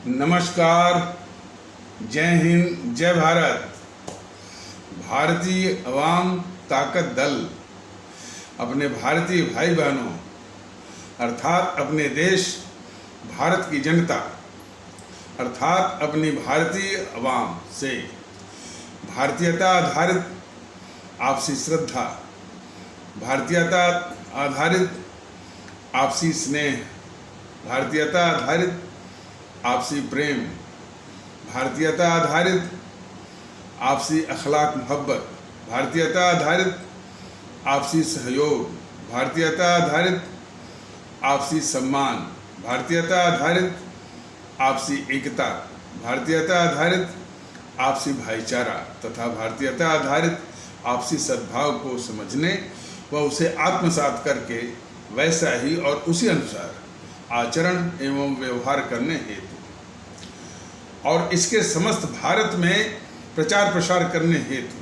नमस्कार, जय हिंद, जय भारत। भारतीय अवाम ताकत दल अपने भारतीय भाई बहनों अर्थात अपने देश भारत की जनता अर्थात अपनी भारतीय अवाम से भारतीयता आधारित आपसी श्रद्धा, भारतीयता आधारित आपसी स्नेह, भारतीयता आधारित आपसी प्रेम, भारतीयता आधारित आपसी अखलाक मोहब्बत, भारतीयता आधारित आपसी सहयोग, भारतीयता आधारित आपसी सम्मान, भारतीयता आधारित आपसी एकता, भारतीयता आधारित आपसी भाईचारा तथा भारतीयता आधारित आपसी सद्भाव को समझने व उसे आत्मसात करके वैसा ही और उसी अनुसार आचरण एवं व्यवहार करने हेतु और इसके समस्त भारत में प्रचार प्रसार करने हेतु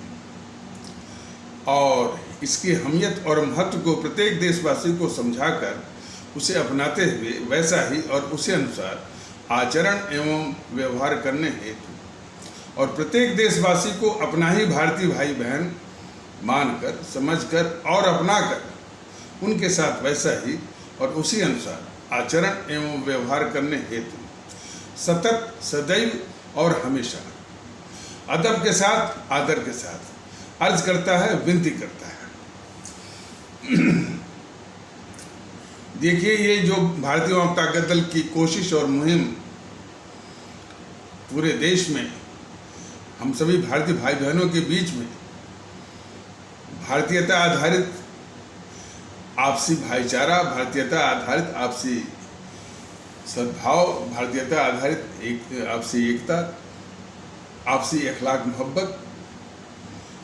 और इसकी अहमियत और महत्व को प्रत्येक देशवासी को समझाकर उसे अपनाते हुए वैसा ही और उसी अनुसार आचरण एवं व्यवहार करने हेतु और प्रत्येक देशवासी को अपना ही भारतीय भाई बहन मानकर, समझकर और अपनाकर उनके साथ वैसा ही और उसी अनुसार आचरण एवं व्यवहार करने हेतु सतत, सदैव और हमेशा अदब के साथ, आदर के साथ अर्ज करता है, विनती करता है। देखिए, ये जो भारतीय अवाम ताकत दल की कोशिश और मुहिम पूरे देश में हम सभी भारतीय भाई बहनों के बीच में भारतीयता आधारित आपसी भाईचारा, भारतीयता आधारित आपसी सद्भाव, भारतीयता आधारित आपसी एकता, आपसी अखलाक मोहब्बत,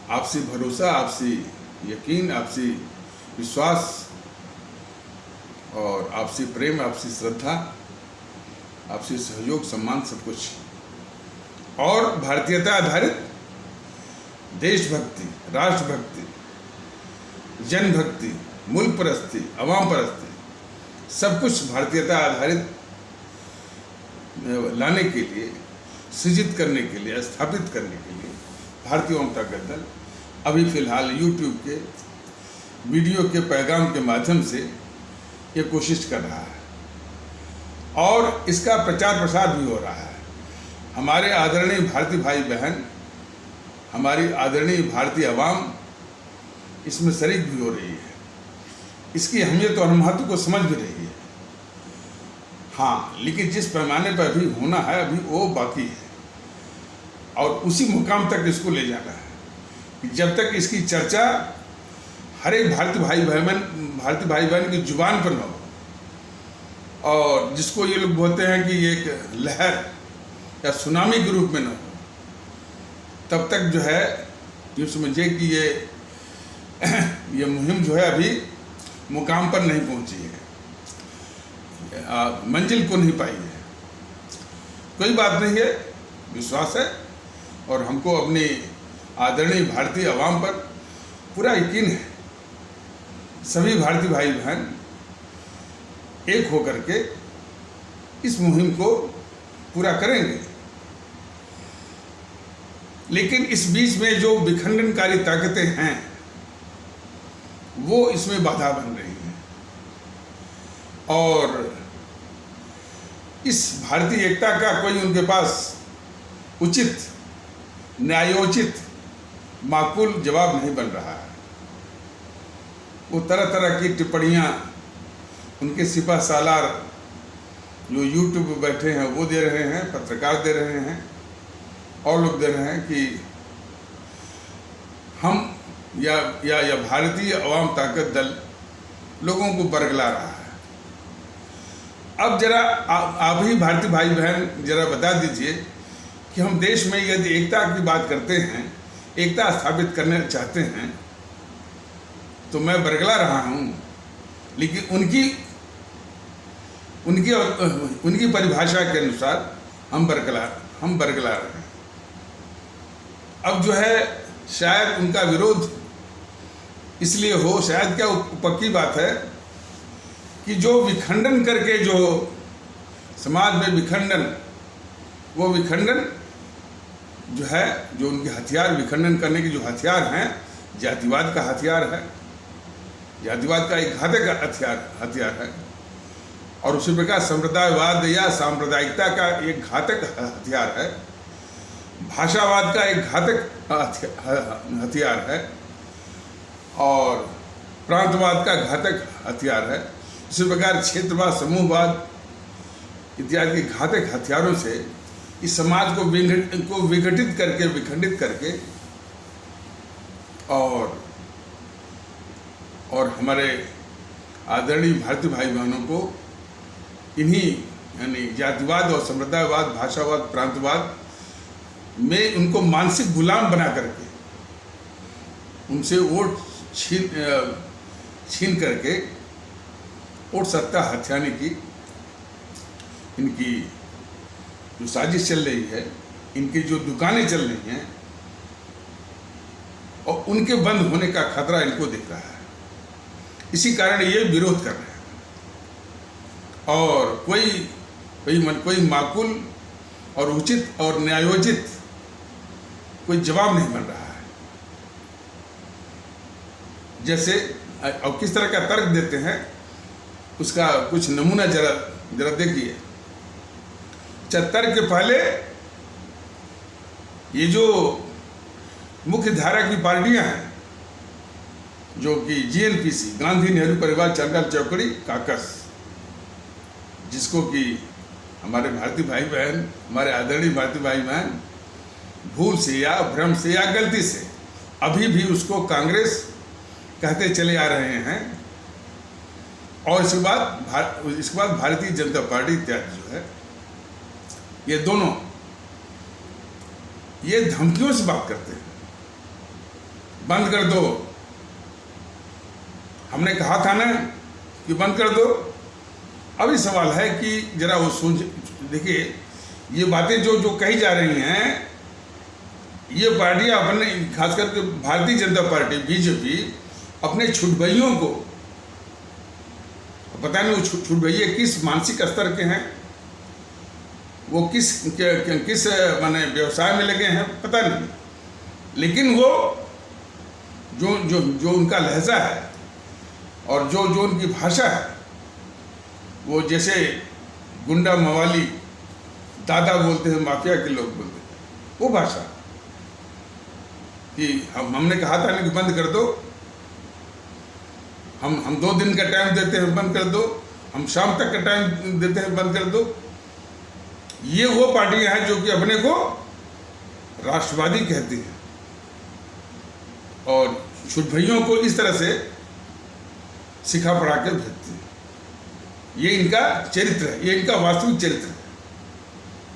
आपसी भरोसा, आपसी यकीन, आपसी विश्वास और आपसी प्रेम, आपसी श्रद्धा, आपसी सहयोग, सम्मान, सब कुछ और भारतीयता आधारित देशभक्ति, राष्ट्रभक्ति, जनभक्ति, मुल्क परस्ती, अवाम परस्ती, सब कुछ भारतीयता आधारित लाने के लिए, सृजित करने के लिए, स्थापित करने के लिए भारतीय अवाम ताकत दल अभी फ़िलहाल यूट्यूब के वीडियो के पैगाम के माध्यम से ये कोशिश कर रहा है और इसका प्रचार प्रसार भी हो रहा है। हमारे आदरणीय भारतीय भाई बहन, हमारी आदरणीय भारतीय अवाम इसमें शरीक भी हो रही है, इसकी अहमियत और महत्व को समझ भी रही है। हाँ, लेकिन जिस पैमाने पर अभी होना है अभी वो बाकी है और उसी मुकाम तक इसको ले जाना है कि जब तक इसकी चर्चा हर एक भारतीय भाई बहन की जुबान पर न हो और जिसको ये लोग बोलते हैं कि एक लहर या सुनामी के रूप में न हो, तब तक जो है ये समझिए कि ये मुहिम जो है अभी मुकाम पर नहीं पहुंची है, मंजिल को नहीं पाई है। कोई बात नहीं है, विश्वास है और हमको अपनी आदरणीय भारतीय अवाम पर पूरा यकीन है। सभी भारतीय भाई बहन एक होकर के इस मुहिम को पूरा करेंगे, लेकिन इस बीच में जो विखंडनकारी ताकतें हैं वो इसमें बाधा बन रही हैं और इस भारतीय एकता का कोई उनके पास उचित, न्यायोचित, माकूल जवाब नहीं बन रहा है। वो तरह तरह की टिप्पणियाँ उनके सिपह सालार जो यूट्यूब पर बैठे हैं वो दे रहे हैं, पत्रकार दे रहे हैं और लोग दे रहे हैं कि हम या भारतीय अवाम ताकत दल लोगों को बरगला रहा है। अब जरा आप ही भारतीय भाई बहन जरा बता दीजिए कि हम देश में यदि एकता की बात करते हैं, एकता स्थापित करना चाहते हैं तो मैं बरगला रहा हूँ, लेकिन उनकी परिभाषा के अनुसार हम बरगला रहे हैं। अब जो है शायद उनका विरोध इसलिए हो, शायद क्या पक्की बात है कि जो विखंडन करके जो समाज में विखंडन वो विखंडन जो है, जो उनके हथियार, विखंडन करने के जो हथियार हैं, जातिवाद का हथियार है, जातिवाद का एक घातक हथियार है, और उसी प्रकार संप्रदायवाद या सांप्रदायिकता का एक घातक हथियार है, भाषावाद का एक घातक हथियार है, और प्रांतवाद का घातक हथियार है। इसी प्रकार क्षेत्रवाद, समूहवाद इत्यादि के घातक हथियारों से इस समाज को विघटित करके, विखंडित करके, और हमारे आदरणीय भारतीय भाई बहनों को इन्हीं यानी जातिवाद और संप्रदायवाद, भाषावाद, प्रांतवाद में उनको मानसिक गुलाम बना करके उनसे वोट छीन करके वोट सत्ता हथियाने की इनकी जो साजिश चल रही है, इनकी जो दुकानें चल रही हैं, और उनके बंद होने का खतरा इनको दिख रहा है। इसी कारण ये विरोध कर रहे हैं, और कोई माकूल और उचित और न्यायोचित कोई जवाब नहीं बन रहा है। जैसे और किस तरह का तर्क देते हैं, उसका कुछ नमूना जरा देखिए। तर्क के पहले ये जो मुख्य धारा की पार्टियां हैं, जो कि GNPC, गांधी नेहरू परिवार चंडाल चौकड़ी काकस, जिसको कि हमारे भारतीय भाई बहन, हमारे आदरणीय भारतीय भाई बहन भूल से या भ्रम से या गलती से अभी भी उसको कांग्रेस कहते चले आ रहे हैं, और इसके बाद भारतीय जनता पार्टी इत्यादि जो है, ये दोनों ये धमकियों से बात करते हैं, बंद कर दो। हमने कहा था ना कि बंद कर दो। अभी सवाल है कि जरा वो देखिए, ये बातें जो कही जा रही हैं, ये पार्टियां अपने, खास करके भारतीय जनता पार्टी बीजेपी, अपने छुटभइयों को, पता नहीं वो छुटभइये किस मानसिक स्तर के हैं, वो किस माने व्यवसाय में लगे हैं, पता नहीं, लेकिन वो जो उनका लहजा है और जो उनकी भाषा है, वो जैसे गुंडा मवाली दादा बोलते हैं, माफिया के लोग बोलते हैं, वो भाषा कि हमने कहा था ना कि बंद कर दो, हम 2 दिन का टाइम देते हैं, बंद कर दो, हम शाम तक का टाइम देते हैं, बंद कर दो। ये वो पार्टियां हैं जो कि अपने को राष्ट्रवादी कहती हैं, और छुटभइयों को इस तरह से सिखा पढ़ा के भेजती हैं। ये इनका चरित्र है, ये इनका वास्तविक चरित्र है।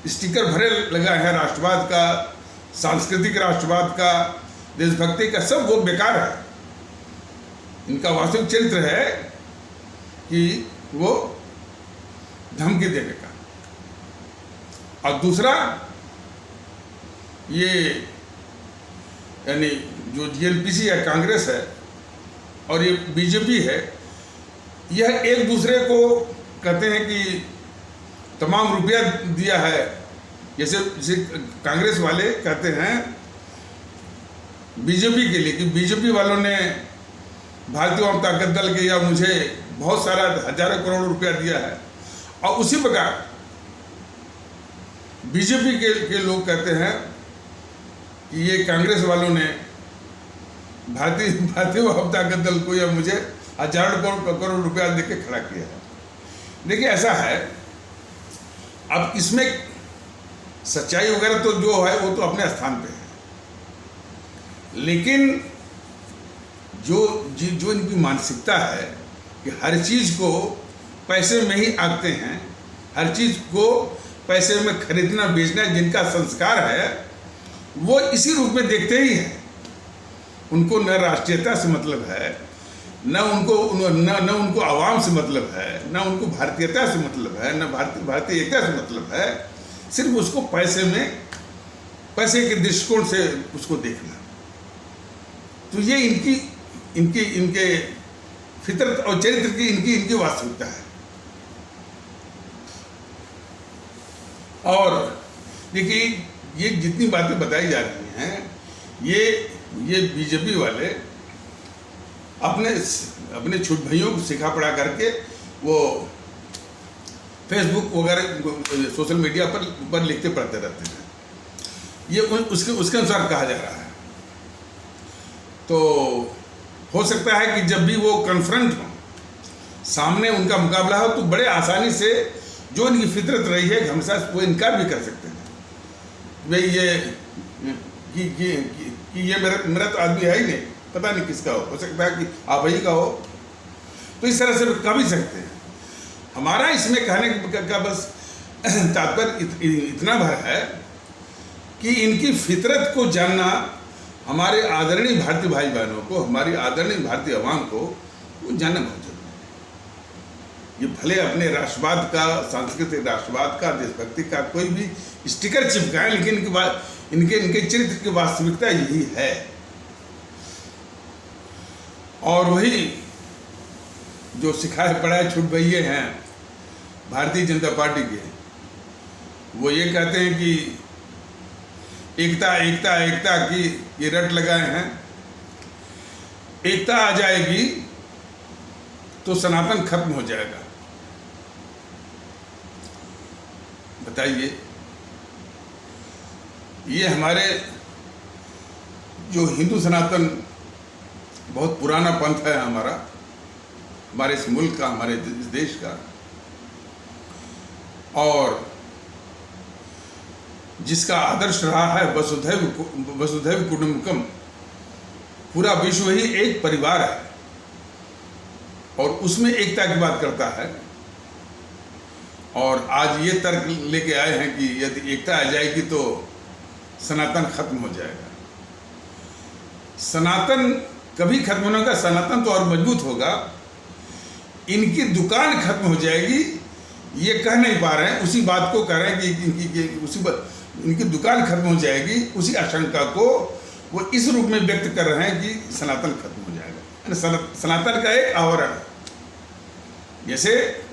स्टिकर भरे लगा है राष्ट्रवाद का, सांस्कृतिक राष्ट्रवाद का, देशभक्ति का, सब वो बेकार है। इनका वास्तविक चरित्र है कि वो धमकी देने का। और दूसरा, ये यानी जो GNPC या कांग्रेस है और ये बीजेपी है, यह एक दूसरे को कहते हैं कि तमाम रुपया दिया है। जैसे कांग्रेस वाले कहते हैं बीजेपी के लिए कि बीजेपी वालों ने भारतीय जनता दल के या मुझे बहुत सारा हजारों करोड़ रुपया दिया है, और उसी प्रकार बीजेपी के लोग कहते हैं कि ये कांग्रेस वालों ने भारतीय जनता दल को या मुझे हजारों करोड़ रुपया देके खड़ा किया है। देखिए ऐसा है, अब इसमें सच्चाई वगैरह तो जो है वो तो अपने स्थान पे है, लेकिन जो इनकी मानसिकता है कि हर चीज़ को पैसे में ही आंकते हैं, हर चीज़ को पैसे में खरीदना बेचना जिनका संस्कार है, वो इसी रूप में देखते ही हैं। उनको न राष्ट्रीयता से मतलब है, न उनको आवाम से मतलब है, न उनको भारतीयता से मतलब है, न भारतीय एकता से मतलब है। सिर्फ उसको पैसे के दृष्टिकोण से उसको देखना। तो ये इनके फितरत और चरित्र की इनकी वास्तविकता है। और देखिए, ये जितनी बातें बताई जा रही हैं, ये बीजेपी वाले अपने छोट भाइयों को सिखा पढ़ा करके वो फेसबुक वगैरह सोशल मीडिया पर लिखते पढ़ते रहते हैं। ये उसके अनुसार कहा जा रहा है। तो हो सकता है कि जब भी वो कन्फ्रंट हो, सामने उनका मुकाबला हो, तो बड़े आसानी से जो इनकी फितरत रही है हमेशा वो इनकार भी कर सकते हैं। भाई ये मेरा तो आदमी है ही नहीं, पता नहीं किसका हो सकता है कि आप ही का हो। तो इस तरह से कह भी सकते हैं। हमारा इसमें कहने का बस तात्पर्य इतना भर है कि इनकी फितरत को जानना हमारे आदरणीय भारतीय भाई बहनों को, हमारी आदरणीय भारतीय अवाम को वो जानना बहुत जरूरी है। ये भले अपने राष्ट्रवाद का, सांस्कृतिक राष्ट्रवाद का, देशभक्ति का कोई भी स्टिकर चिपकाएं, लेकिन इनके चरित्र की वास्तविकता यही है। और वही जो सिखाए पढ़ाए छुट भैये हैं भारतीय जनता पार्टी के, वो ये कहते हैं कि एकता एकता एकता की ये रट लगाए हैं। एकता आ जाएगी तो सनातन खत्म हो जाएगा। बताइए, ये हमारे जो हिंदू सनातन बहुत पुराना पंथ है हमारे इस मुल्क का, हमारे इस देश का, और जिसका आदर्श रहा है वसुधैव कुटुंबकम। पूरा विश्व ही एक परिवार है और उसमें एकता की बात करता है। और आज ये तर्क लेके आए हैं कि यदि एकता आ जाएगी तो सनातन खत्म हो जाएगा। सनातन कभी खत्म होने का, सनातन तो और मजबूत होगा। इनकी दुकान खत्म हो जाएगी ये कह नहीं पा रहे हैं, उसी बात को कह रहे हैं कि इनकी दुकान खत्म हो जाएगी। उसी आशंका को वो इस रूप में व्यक्त कर रहे हैं कि सनातन खत्म हो जाएगा। सनातन का एक आवरण है। जैसे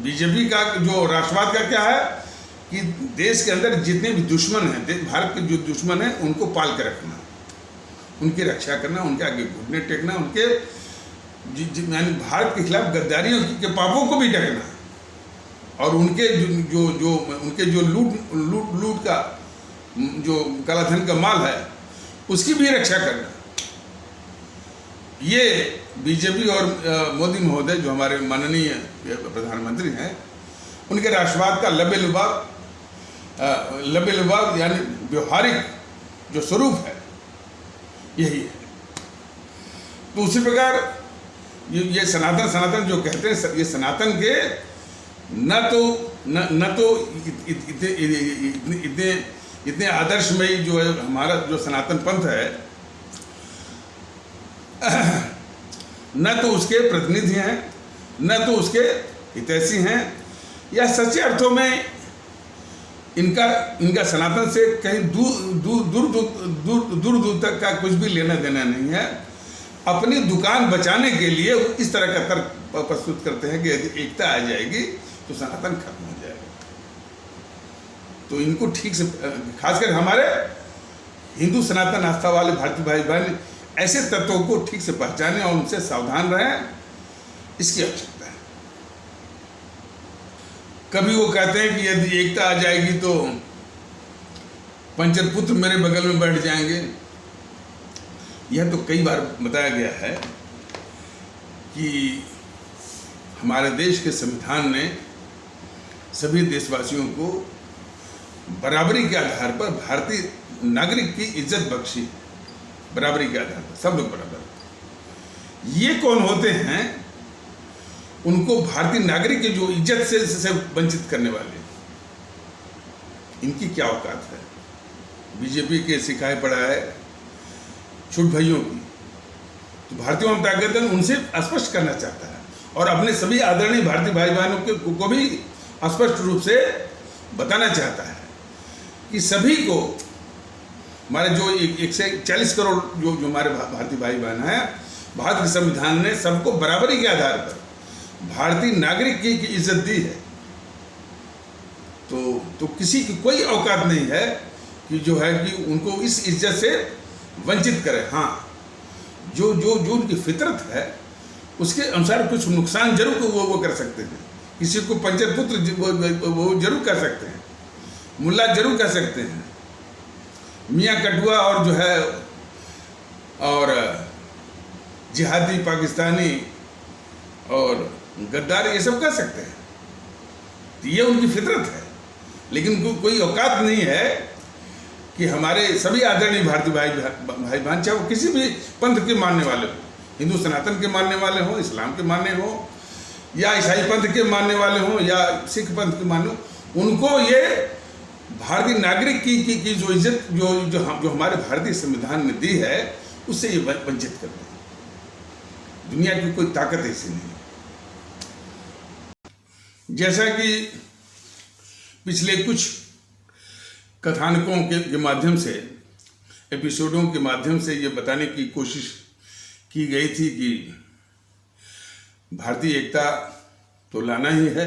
बीजेपी का जो राष्ट्रवाद का क्या है कि देश के अंदर जितने भी दुश्मन हैं, भारत के जो दुश्मन हैं, उनको पाल के रखना, उनकी रक्षा करना, उनके आगे घुटने टेकना, उनके यानी भारत के खिलाफ गद्दारियों के पापों को भी ढकना, और उनके जो लूट का जो कालाधन का माल है उसकी भी रक्षा करना। ये बीजेपी और मोदी महोदय जो हमारे माननीय प्रधानमंत्री हैं, उनके राष्ट्रवाद का लबे-लुबाब यानी व्यवहारिक जो स्वरूप है यही है। तो उसी प्रकार ये सनातन जो कहते हैं, ये सनातन के न तो इतने आदर्शमयी जो है हमारा जो सनातन पंथ है, न तो उसके प्रतिनिधि हैं, न तो उसके हितैषी हैं, या सच्चे अर्थों में इनका सनातन से कहीं दूर तक का कुछ भी लेना देना नहीं है। अपनी दुकान बचाने के लिए इस तरह का तर्क प्रस्तुत करते हैं कि यदि एकता आ जाएगी तो सनातन खत्म हो जाएगा। तो इनको ठीक से, खासकर हमारे हिंदू सनातन आस्था वाले भारतीय भाई बहन ऐसे तत्वों को ठीक से पहचानें और उनसे सावधान रहें, इसकी आवश्यकता है। कभी वो कहते हैं कि यदि एकता आ जाएगी तो पंचर पुत्र मेरे बगल में बैठ जाएंगे। यह तो कई बार बताया गया है कि हमारे देश के संविधान ने सभी देशवासियों को बराबरी के आधार पर भारतीय नागरिक की इज्जत बख्शी, बराबरी के आधार पर सब लोग बराबर। ये कौन होते हैं? उनको भारतीय नागरिक की जो इज्जत से वंचित करने वाले, इनकी क्या औकात है? बीजेपी के सिखाए पढ़ाए छुट भाइयों की तो भारतीय जनता पार्टी उनसे स्पष्ट करना चाहता है और अपने सभी आदरणीय भारतीय भाई बहनों को भी स्पष्ट रूप से बताना चाहता है कि सभी को, हमारे जो 140 करोड़ जो हमारे भारतीय भाई बहन हैं, भारत के संविधान ने सबको बराबरी के आधार पर भारतीय नागरिक की इज्जत दी है। तो किसी की कोई औकात नहीं है कि जो है कि उनको इस इज्जत से वंचित करे। हाँ, जो जो जो उनकी फितरत है उसके अनुसार कुछ नुकसान जरूर वो कर सकते हैं। किसी को पंचर पुत्र वो जरूर कर सकते हैं, मुल्ला जरूर कर सकते हैं, मियाँ कटुआ और जो है और जिहादी पाकिस्तानी और गद्दार ये सब कर सकते हैं, तो ये उनकी फितरत है। लेकिन कोई औकात नहीं है कि हमारे सभी आदरणीय भारतीय भाई बहन, चाहे वो किसी भी पंथ के मानने वाले हो, हिंदू सनातन के मानने वाले हो, इस्लाम के मानने हो, या ईसाई पंथ के मानने वाले हो, या सिख पंथ के मानने हो, उनको ये भारतीय नागरिक की जो इज्जत जो हमारे भारतीय संविधान ने दी है उससे ये वंचित करते हैं। दुनिया की कोई ताकत ऐसी नहीं। जैसा कि पिछले कुछ कथानकों के माध्यम से, एपिसोडों के माध्यम से ये बताने की कोशिश की गई थी कि भारतीय एकता तो लाना ही है,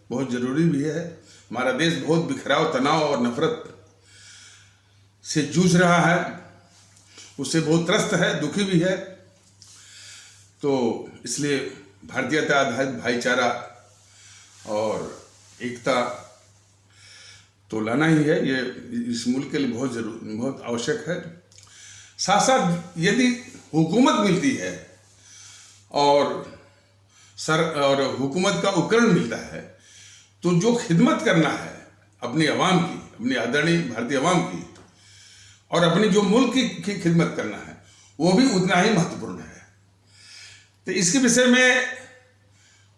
बहुत ज़रूरी भी है। हमारा देश बहुत बिखराव, तनाव और नफरत से जूझ रहा है, उससे बहुत त्रस्त है, दुखी भी है। तो इसलिए भारतीयता आधारित भाईचारा और एकता तो लाना ही है, ये इस मुल्क के लिए बहुत आवश्यक है। साथ साथ यदि हुकूमत मिलती है और हुकूमत का उपकरण मिलता है, तो जो खिदमत करना है अपनी आवाम की, अपनी आदरणीय भारतीय आवाम की, और अपनी जो मुल्क की खिदमत करना है, वो भी उतना ही महत्वपूर्ण है। तो इसके विषय में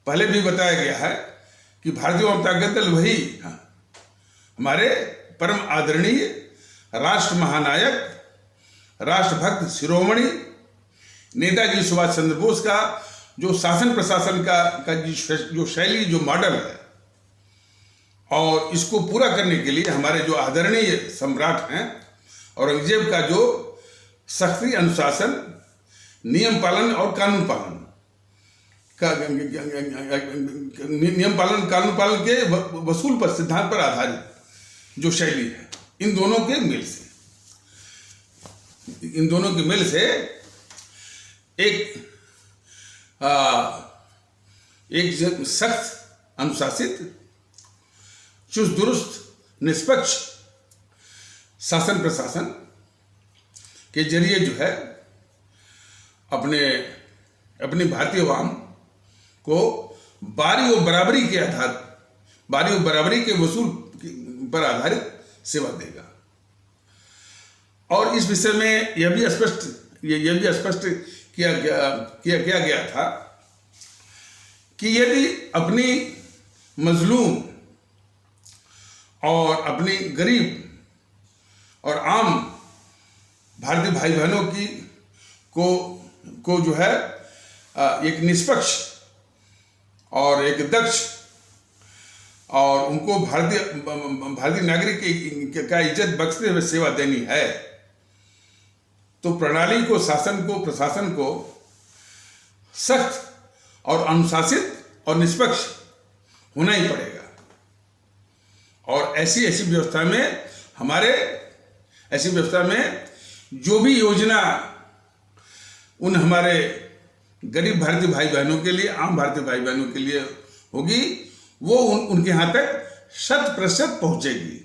पहले भी बताया गया है कि भारतीय जनता दल वही हमारे परम आदरणीय राष्ट्र महानायक, राष्ट्रभक्त शिरोमणि नेताजी सुभाष चंद्र बोस का जो शासन प्रशासन का जो शैली, जो मॉडल है, और इसको पूरा करने के लिए हमारे जो आदरणीय सम्राट हैं औरंगजेब का जो सख्ती, अनुशासन, नियम पालन और कानून पालन का कानून पालन के वसूल पर, सिद्धांत पर आधारित जो शैली है, इन दोनों के मेल से एक सख्त, अनुशासित, चुस्त दुरुस्त, निष्पक्ष शासन प्रशासन के जरिए जो है अपनी भारतीय आवाम को बारी और बराबरी के वसूल पर आधारित सेवा देगा। और इस विषय में यह भी स्पष्ट किया गया था कि यदि अपनी मजलूम और अपनी गरीब और आम भारतीय भाई बहनों को जो है एक निष्पक्ष और एक दक्ष और उनको भारतीय नागरिक का इज्जत बख्शते हुए सेवा देनी है, तो प्रणाली को, शासन को, प्रशासन को सख्त और अनुशासित और निष्पक्ष होना ही पड़ेगा। और ऐसी व्यवस्था में जो भी योजना उन हमारे गरीब भारतीय भाई बहनों के लिए, आम भारतीय भाई बहनों के लिए होगी, वो उनके यहाँ तक 100% पहुँचेगी।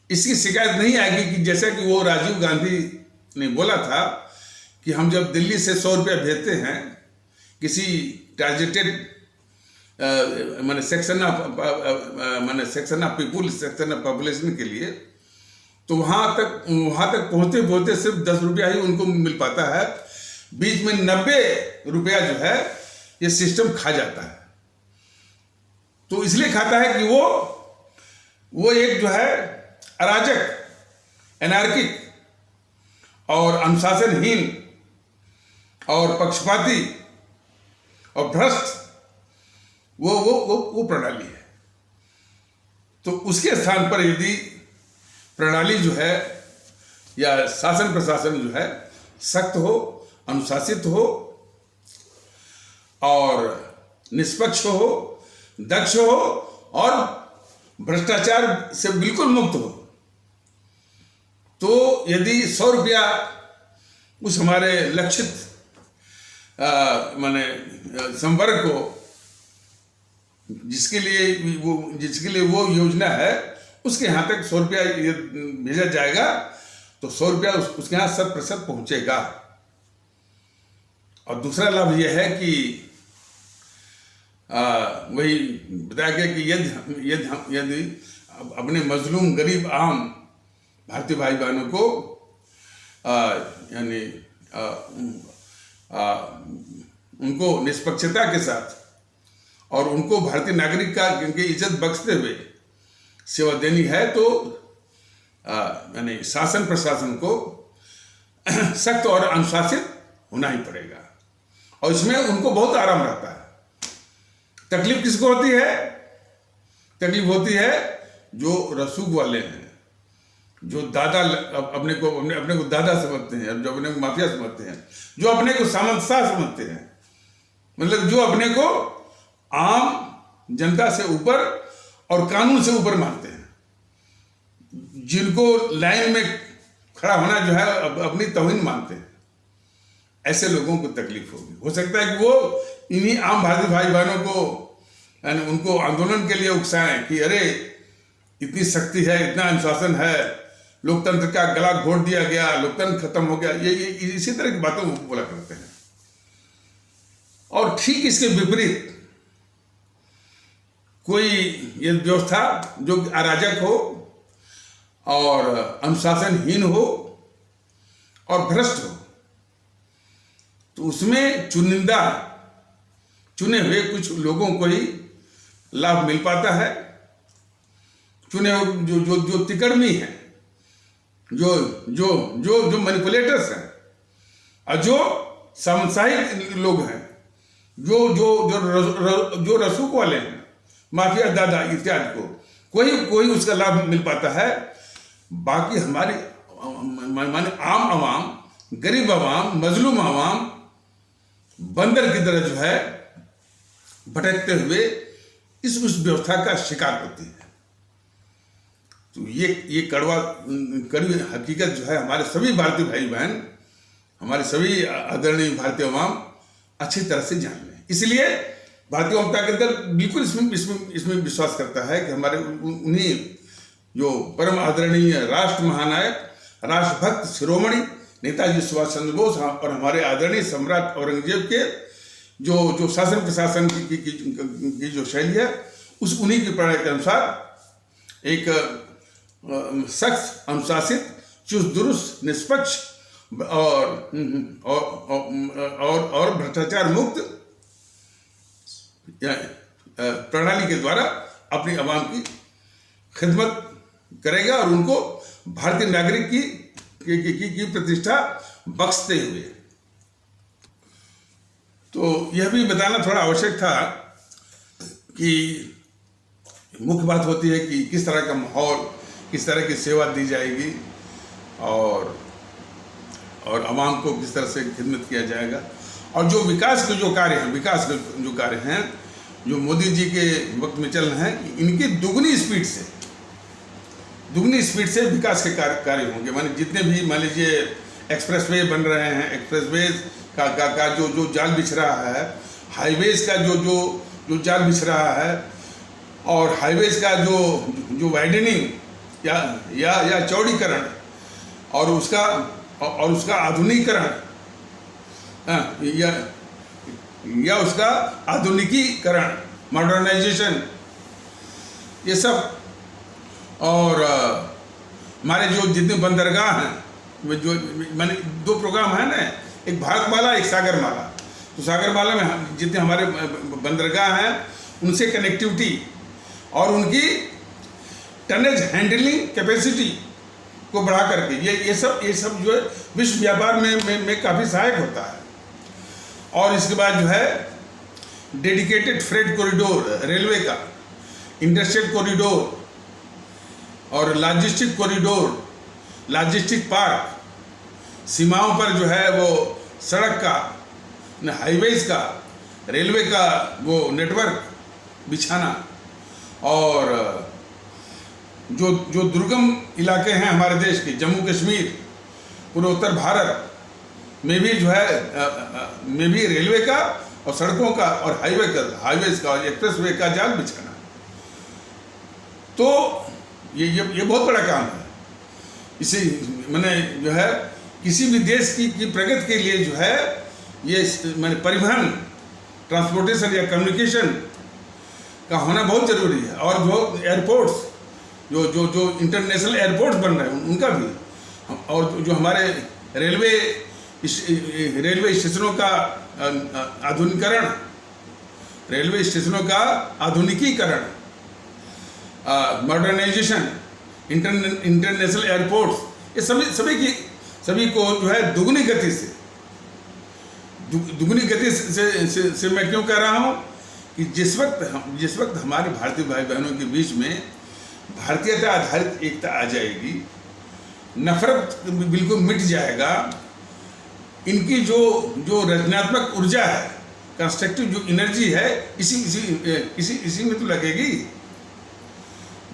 इसकी शिकायत नहीं आएगी कि जैसा कि वो राजीव गांधी ने बोला था कि हम जब दिल्ली से 100 रुपया भेजते हैं किसी टारगेटेड सेक्शन ऑफ पॉपुलेशन के लिए, तो वहाँ तक पहुँचते सिर्फ 10 रुपया ही उनको मिल पाता है। बीच में 90 रुपया जो है ये सिस्टम खा जाता है। तो इसलिए खाता है कि वो एक जो है अराजक, एनार्किक और अनुशासनहीन और पक्षपाती और भ्रष्ट वो प्रणाली है। तो उसके स्थान पर यदि प्रणाली जो है या शासन प्रशासन जो है सख्त हो, अनुशासित हो और निष्पक्ष हो, दक्ष हो और भ्रष्टाचार से बिल्कुल मुक्त हो, तो यदि 100 रुपया उस हमारे लक्षित माने संवर्ग को जिसके लिए वो योजना है उसके यहाँ तक 100 रुपया भेजा जाएगा, तो 100 रुपया उसके यहाँ 100% पहुँचेगा। और दूसरा लाभ यह है कि वही बताया गया कि यदि अपने मजलूम गरीब आम भारतीय भाई बहनों को यानी उनको निष्पक्षता के साथ और उनको भारतीय नागरिक का की इज्जत बख्शते हुए सेवा देनी है, तो यानी शासन प्रशासन को सख्त और अनुशासित होना ही पड़ेगा। और इसमें उनको बहुत आराम रहता है। तकलीफ किसको होती है? तकलीफ होती है जो रसूख वाले हैं, जो दादा अपने को दादा समझते हैं, जो अपने को माफिया समझते हैं, जो अपने को सामंतशाह समझते हैं, मतलब जो अपने को आम जनता से ऊपर और कानून से ऊपर मानते हैं, जिनको लाइन में खड़ा होना जो है अपनी तौहीन मानते हैं, ऐसे लोगों को तकलीफ होगी। हो सकता है कि वो इन्हीं आम भारतीय भाई बहनों को यानी उनको आंदोलन के लिए उकसाएं कि अरे इतनी शक्ति है, इतना अनुशासन है, लोकतंत्र का गला घोट दिया गया, लोकतंत्र खत्म हो गया, ये इसी तरह की बातों को बोला करते हैं। और ठीक इसके विपरीत कोई ये व्यवस्था जो अराजक हो और अनुशासनहीन हो और भ्रष्ट हो, तो उसमें चुने हुए कुछ लोगों को ही लाभ मिल पाता है। चुने हुए जो तिकड़मी हैं, जो मैनिपुलेटर्स हैं, और जो सामंतशाही लोग हैं, जो रसूख वाले हैं, माफिया दादा इत्यादि को कोई उसका लाभ मिल पाता है। बाकी हमारी माने आम आवाम, गरीब आवाम, मजलूम आवाम बंदर की तरह जो है भटकते हुए उस व्यवस्था का शिकार होती है। तो ये कड़वी हकीकत जो है हमारे सभी भारतीय भाई बहन, हमारे सभी आदरणीय भारतीय आवाम अच्छी तरह से जान लें। इसलिए भारतीय जनता के दल बिल्कुल इसमें विश्वास करता है कि हमारे उन्हीं जो परम आदरणीय राष्ट्र महानायक, राष्ट्रभक्त शिरोमणि नेताजी सुभाष चंद्र बोस और हमारे आदरणीय सम्राट औरंगजेब के जो शासन प्रशासन की जो शैली है, उन्हीं की प्रेरणा के अनुसार एक सख्त, अनुशासित, चुस्त दुरुस्त, निष्पक्ष और भ्रष्टाचार मुक्त प्रणाली के द्वारा अपनी आवाम की खिदमत करेगा और उनको भारतीय नागरिक की प्रतिष्ठा बख्शते हुए। तो यह भी बताना थोड़ा आवश्यक था कि मुख्य बात होती है कि किस तरह का माहौल, किस तरह की सेवा दी जाएगी और आवाम को किस तरह से खिदमत किया जाएगा। और जो विकास के जो कार्य हैं जो मोदी जी के वक्त में चल रहे हैं, इनकी दुगनी स्पीड से विकास के कार्य होंगे। माने जितने भी मान लीजिए एक्सप्रेसवे बन रहे हैं, एक्सप्रेसवे का जो जाल बिछ रहा है, हाईवेज का जो जाल बिछ रहा है, और हाईवेज का जो वाइडनिंग या चौड़ीकरण और उसका आधुनिकीकरण या उसका आधुनिकीकरण, मॉडर्नाइजेशन, ये सब, और हमारे जो जितने बंदरगाह हैं, जो मैंने 2 प्रोग्राम है ना, एक भारतमाला, एक सागरमाला। तो सागरमाला में जितने हमारे बंदरगाह हैं उनसे कनेक्टिविटी और उनकी टनेज हैंडलिंग कैपेसिटी को बढ़ा करके ये सब जो है विश्व व्यापार में काफ़ी सहायक होता है। और इसके बाद जो है डेडिकेटेड फ्रेट कॉरिडोर, रेलवे का इंडस्ट्रियल कॉरिडोर और लॉजिस्टिक कॉरिडोर, लॉजिस्टिक पार्क, सीमाओं पर जो है वो सड़क का, हाईवेज का, रेलवे का वो नेटवर्क बिछाना, और जो दुर्गम इलाके हैं हमारे देश के, जम्मू कश्मीर, पूर्वोत्तर भारत में भी जो है में भी रेलवे का और सड़कों का और हाईवेज का और एक्सप्रेसवे का जाल बिछाना। तो ये बहुत बड़ा काम है। इसे मैंने जो है किसी भी देश की प्रगति के लिए जो है ये मैंने परिवहन, ट्रांसपोर्टेशन या कम्युनिकेशन का होना बहुत ज़रूरी है। और जो एयरपोर्ट्स, जो इंटरनेशनल एयरपोर्ट्स बन रहे हैं उनका भी, और जो हमारे रेलवे स्टेशनों का आधुनिकीकरण, मॉडर्नाइजेशन, इंटरनेशनल एयरपोर्ट्स, ये सभी को जो है दुगनी गति से मैं क्यों कह रहा हूँ कि जिस वक्त हमारे भारतीय भाई बहनों के बीच में भारतीयता आधारित एकता आ जाएगी, नफरत बिल्कुल मिट जाएगा, इनकी जो रचनात्मक ऊर्जा है, कंस्ट्रक्टिव जो एनर्जी है, इसी में तो लगेगी।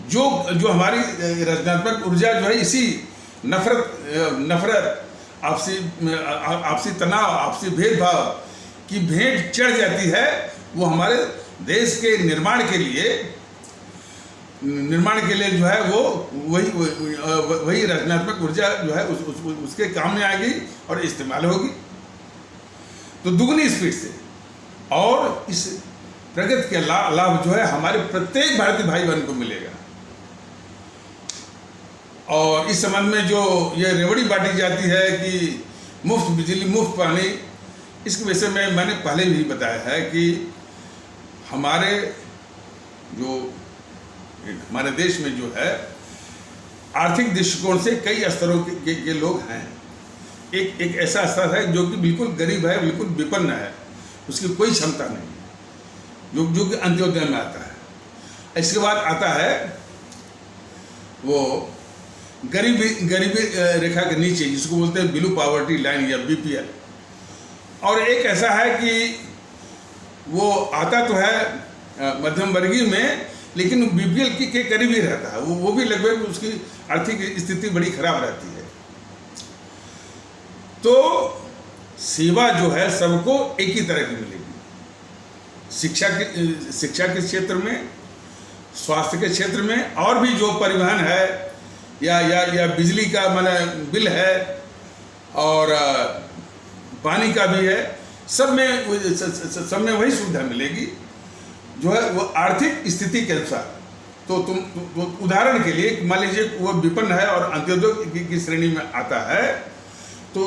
जो हमारी रचनात्मक ऊर्जा जो है इसी नफरत, आपसी तनाव, आपसी भेदभाव की भेंट चढ़ जाती है, वो हमारे देश के निर्माण के लिए जो है वो वही रचनात्मक ऊर्जा जो है उसके काम में आएगी और इस्तेमाल होगी तो दुगनी स्पीड से। और इस प्रगति के लाभ जो है हमारे प्रत्येक भारतीय भाई बहन को मिलेगा। और इस संबंध में जो ये रेवड़ी बांटी जाती है कि मुफ्त बिजली, मुफ्त पानी, इसकी वजह से मैंने पहले भी बताया है कि हमारे देश में जो है आर्थिक दृष्टिकोण से कई स्तरों के लोग हैं। एक ऐसा स्तर है जो कि बिल्कुल गरीब है, बिल्कुल विपन्न है, उसकी कोई क्षमता नहीं, जो कि अंत्योदय में आता है। इसके बाद आता है वो गरीबी रेखा के नीचे, जिसको बोलते हैं बिलो पॉवर्टी लाइन या बीपीएल। और एक ऐसा है कि वो आता तो है मध्यम वर्गीय में, लेकिन बीपीएल के करीब ही रहता है। वो भी लगभग उसकी आर्थिक स्थिति बड़ी खराब रहती है। तो सेवा जो है सबको एक ही तरह की मिलेगी। शिक्षा के क्षेत्र में, स्वास्थ्य के क्षेत्र में, और भी जो परिवहन है या बिजली का माने बिल है और पानी का भी है, सब में वही सुविधा मिलेगी जो है वो आर्थिक स्थिति के अनुसार। तो उदाहरण के लिए मान लीजिए वो विपन्न है और अंत्योदय की श्रेणी में आता है तो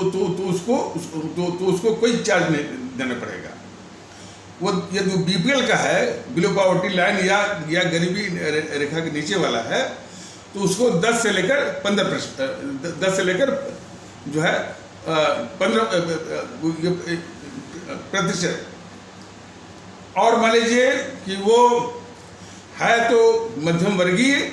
उसको कोई चार्ज नहीं देना पड़ेगा। वो यदि बीपीएल का है, बिलो पॉवर्टी लाइन या गरीबी रेखा के नीचे वाला है, तो उसको 10 से लेकर 15% जो है 15%। और मान लीजिए कि वो है तो मध्यम वर्गीय,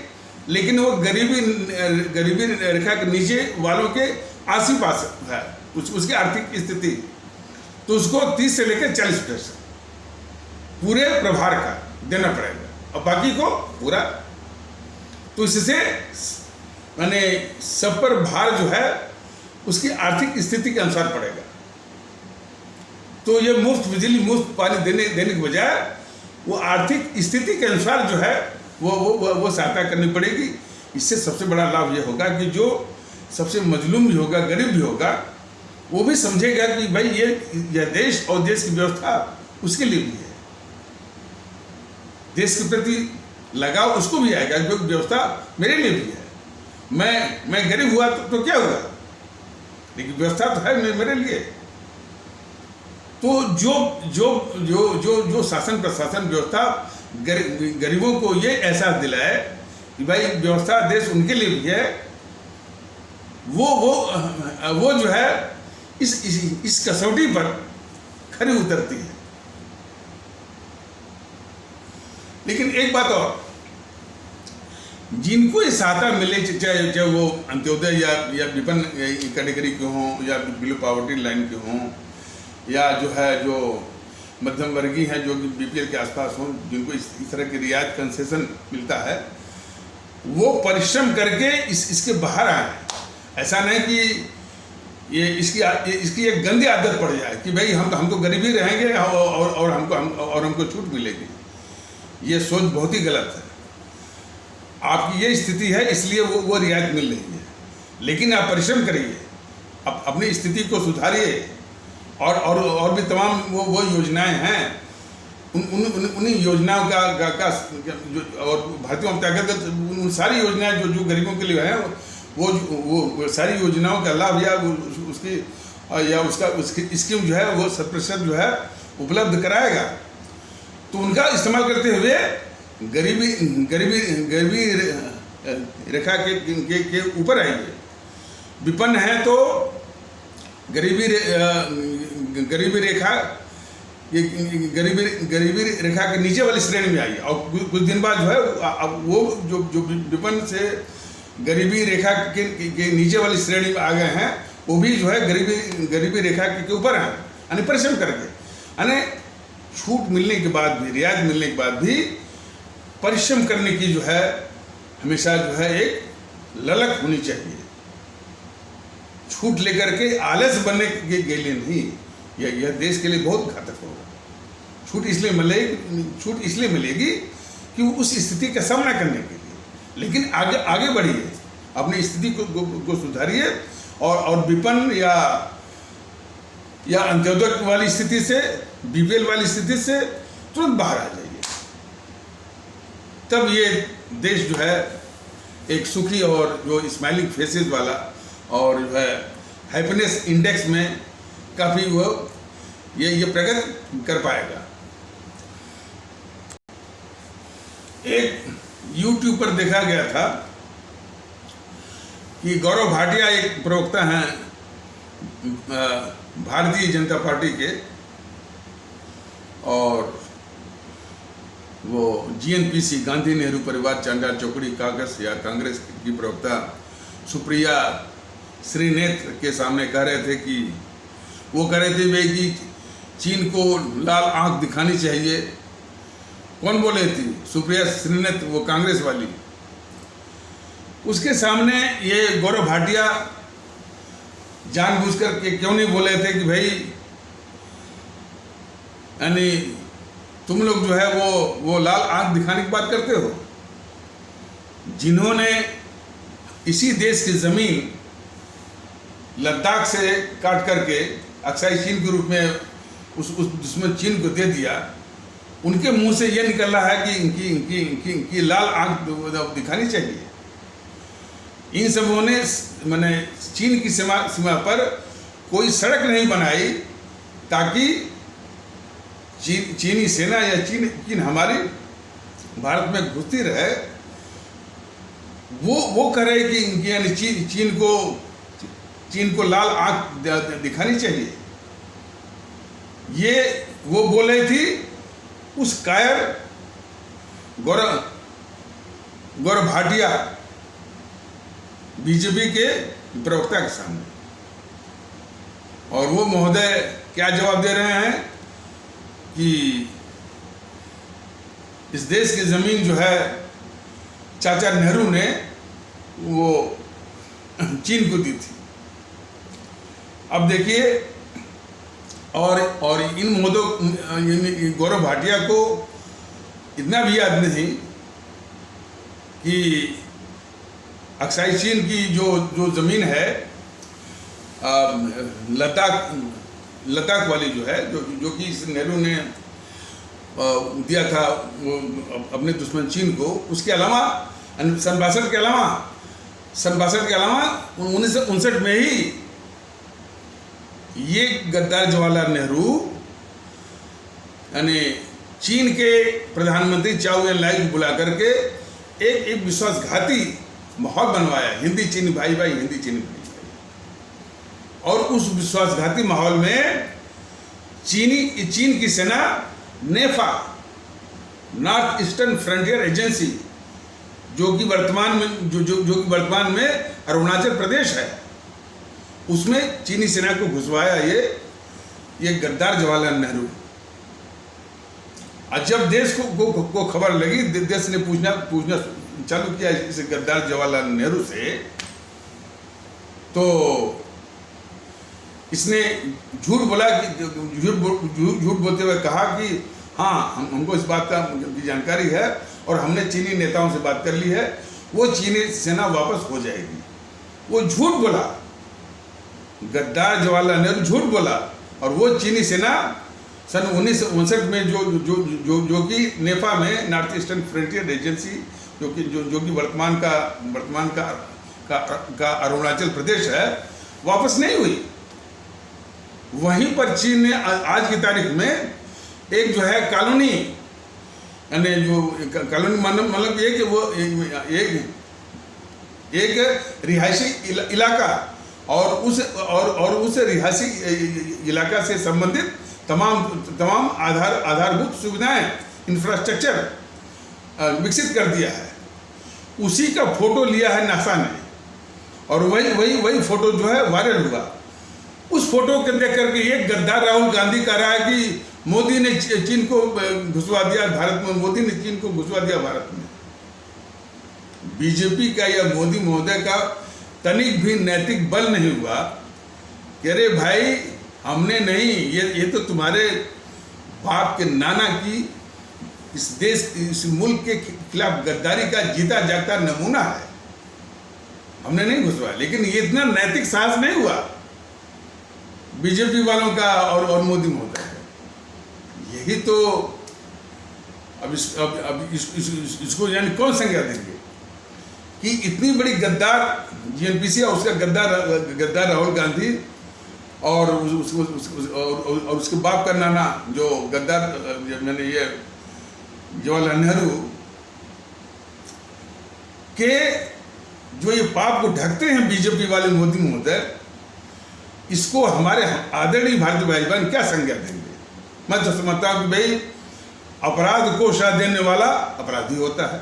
लेकिन वो गरीबी रेखा के नीचे वालों के आस-पास है उसकी आर्थिक स्थिति, तो उसको 30 से लेकर 40% पूरे प्रभार का देना पड़ेगा और बाकी को पूरा। तो इससे माने सब पर भार जो है उसकी आर्थिक स्थिति के अनुसार पड़ेगा। तो ये मुफ्त बिजली, मुफ्त पानी देने के बजाय वो आर्थिक स्थिति के अनुसार जो है वो सहायता करनी पड़ेगी। इससे सबसे बड़ा लाभ ये होगा कि जो सबसे मजलूम भी होगा, गरीब भी होगा, वो भी समझेगा कि भाई यह देश और देश की व्यवस्था उसके लिए भी है। देश के प्रति लगाव उसको भी आएगा क्योंकि व्यवस्था मेरे लिए भी है। मैं गरीब हुआ तो क्या हुआ, लेकिन व्यवस्था तो है मेरे लिए। तो जो शासन प्रशासन व्यवस्था गरीबों को ये एहसास दिलाए कि भाई व्यवस्था देश उनके लिए भी है, वो जो है इस कसौटी पर खरी उतरती है। लेकिन एक बात और, जिनको ये सहायता मिले, चाहे वो अंत्योदय या विपन्न कैटेगरी के हों या बिलो पॉवर्टी लाइन के हों या जो मध्यम वर्गीय हैं जो कि बीपीएल के आसपास हों, जिनको इस तरह की रियायत कंसेशन मिलता है, वो परिश्रम करके इसके बाहर आए हैं। ऐसा नहीं कि ये इसकी एक गंदी आदत पड़ जाए कि भाई हम तो गरीबी रहेंगे और हमको छूट मिलेगी। ये सोच बहुत ही गलत है। आपकी ये स्थिति है इसलिए वो रियायत मिल रही है, लेकिन आप परिश्रम करिए, अपनी स्थिति को सुधारिए और भी तमाम वो योजनाएं हैं, उन्हीं योजनाओं का और भारतीय जनता पार्टी उन सारी योजनाएं जो गरीबों के लिए हैं वो सारी योजनाओं का लाभ या उसकी स्कीम जो है वो 100% जो है उपलब्ध कराएगा। तो उनका इस्तेमाल करते हुए गरीबी रेखा के ऊपर आइए। विपन्न है तो गरीबी रेखा के नीचे वाली श्रेणी में आइए, और कुछ दिन बाद जो है अब वो जो विपन्न से गरीबी रेखा के नीचे वाली श्रेणी में आ गए हैं, वो भी जो है गरीबी रेखा के ऊपर हैं, यानी परिश्रम करके, यानी छूट मिलने के बाद भी, रियायत मिलने के बाद भी परिश्रम करने की जो है हमेशा जो है एक ललक होनी चाहिए। छूट लेकर के आलस बनने के लिए नहीं, यह देश के लिए बहुत घातक होगा। छूट इसलिए मिलेगी कि उस स्थिति का सामना करने के लिए, लेकिन आगे बढ़िए, अपनी स्थिति को सुधारिए और विपन्न या अंत्योदय वाली स्थिति से, बीपीएल वाली स्थिति से तुरंत बाहर आ जाइए। तब ये देश जो है एक सुखी और जो स्माइलिंग फेसेस वाला और जो है हैप्पीनेस इंडेक्स में काफ़ी वो ये प्रगति कर पाएगा। एक YouTube पर देखा गया था कि गौरव भाटिया एक प्रवक्ता हैं भारतीय जनता पार्टी के, और वो GNPC गांधी नेहरू परिवार चांडाल चौकड़ी कांग्रेस की प्रवक्ता सुप्रिया श्रीनेत्र के सामने कह रहे थे कि वो कह रहे थे वे कि चीन को लाल आंख दिखानी चाहिए। कौन बोले थी? सुप्रिया श्रीनेत्र, वो कांग्रेस वाली। उसके सामने ये गौरव भाटिया जानबूझकर के क्यों नहीं बोले थे कि भाई यानी तुम लोग जो है वो लाल आंख दिखाने की बात करते हो। जिन्होंने इसी देश की जमीन लद्दाख से काट करके अक्साई चीन के रूप में उस दुश्मन चीन को दे दिया, उनके मुंह से ये निकल रहा है कि इनकी लाल आंख दिखानी चाहिए। इन सबों ने मैंने चीन की सीमा पर कोई सड़क नहीं बनाई ताकि चीनी सेना या चीन हमारी भारत में घुसती रहे। वो कह रहे कि इनकी यानी चीन को लाल आंख दिखानी चाहिए। ये वो बोल रही थी उस कायर गौरव भाटिया बीजेपी के प्रवक्ता के सामने, और वो महोदय क्या जवाब दे रहे हैं कि इस देश की जमीन जो है चाचा नेहरू ने वो चीन को दी थी। अब देखिए, और इन महोदय गौरव भाटिया को इतना भी याद नहीं कि अक्साई चीन की जो ज़मीन है लद्दाख वाली जो है जो कि इस नेहरू ने दिया था वो अपने दुश्मन चीन को, उसके अलावा सन 62 के अलावा 1959 में ही ये गद्दार जवाहरलाल नेहरू यानी चीन के प्रधानमंत्री चाउ एन लाई को बुला करके एक विश्वासघाती माहौल बनवाया, हिंदी चीनी भाई भाई, हिंदी चीनी भाई भाई। और उस विश्वासघाती माहौल में चीन की सेना नेफा, नॉर्थ ईस्टर्न फ्रंटियर एजेंसी, जो कि वर्तमान में अरुणाचल प्रदेश है, उसमें चीनी सेना को घुसवाया ये गद्दार जवाहरलाल नेहरू। और जब देश को खबर लगी, देश ने पूछना चालू किया इस गद्दार जवाहरलाल नेहरू से, तो इसने झूठ बोला कि झूठ बोलते हुए कहा कि हाँ हमको इस बात की जानकारी है और हमने चीनी नेताओं से बात कर ली है, वो चीनी सेना वापस हो जाएगी। वो झूठ बोला, गद्दार जवाहरलाल नेहरू झूठ बोला, और वो चीनी सेना सन 1959 में जो कि नेफा में नॉर्थ ईस्टर्न फ्रंटियर एजेंसी जो कि वर्तमान का अरुणाचल प्रदेश है, वापस नहीं हुई। वहीं पर चीन ने आज की तारीख में एक जो है कॉलोनी, यानी जो कॉलोनी मतलब ये कि वो एक रिहायशी इलाका और उस रिहायशी इलाका से संबंधित तमाम आधारभूत सुविधाएं, इंफ्रास्ट्रक्चर विकसित कर दिया है। उसी का फोटो लिया है नासा ने, और वही फोटो जो है वायरल हुआ। उस फोटो को देख करके ये गद्दार राहुल गांधी कह रहा है कि मोदी ने चीन को घुसवा दिया भारत में, मोदी ने चीन को घुसवा दिया भारत में। बीजेपी का या मोदी महोदय का तनिक भी नैतिक बल नहीं हुआ कि अरे भाई हमने नहीं, ये तो तुम्हारे बाप के नाना की इस देश इस मुल्क के खिलाफ गद्दारी का जीता जागता नमूना है, हमने नहीं घुसवाया। लेकिन ये इतना नैतिक साहस नहीं हुआ बीजेपी वालों का और मोदी महोदय का। यही तो अब इसको यानी कौन संज्ञा देंगे कि इतनी बड़ी गद्दार जीएनपीसी और उसका गद्दार राहुल गांधी और उसके बाप का नाना जो गद्दार मैंने ये जवाहरलाल नेहरू के जो ये पाप को ढकते हैं बीजेपी वाले मोदी महोदय, इसको हमारे आदरणीय भारतीय भाई बहन क्या संज्ञा देंगे? मैं तो समझता हूं कि भाई अपराध को उत्साह देने वाला अपराधी होता है,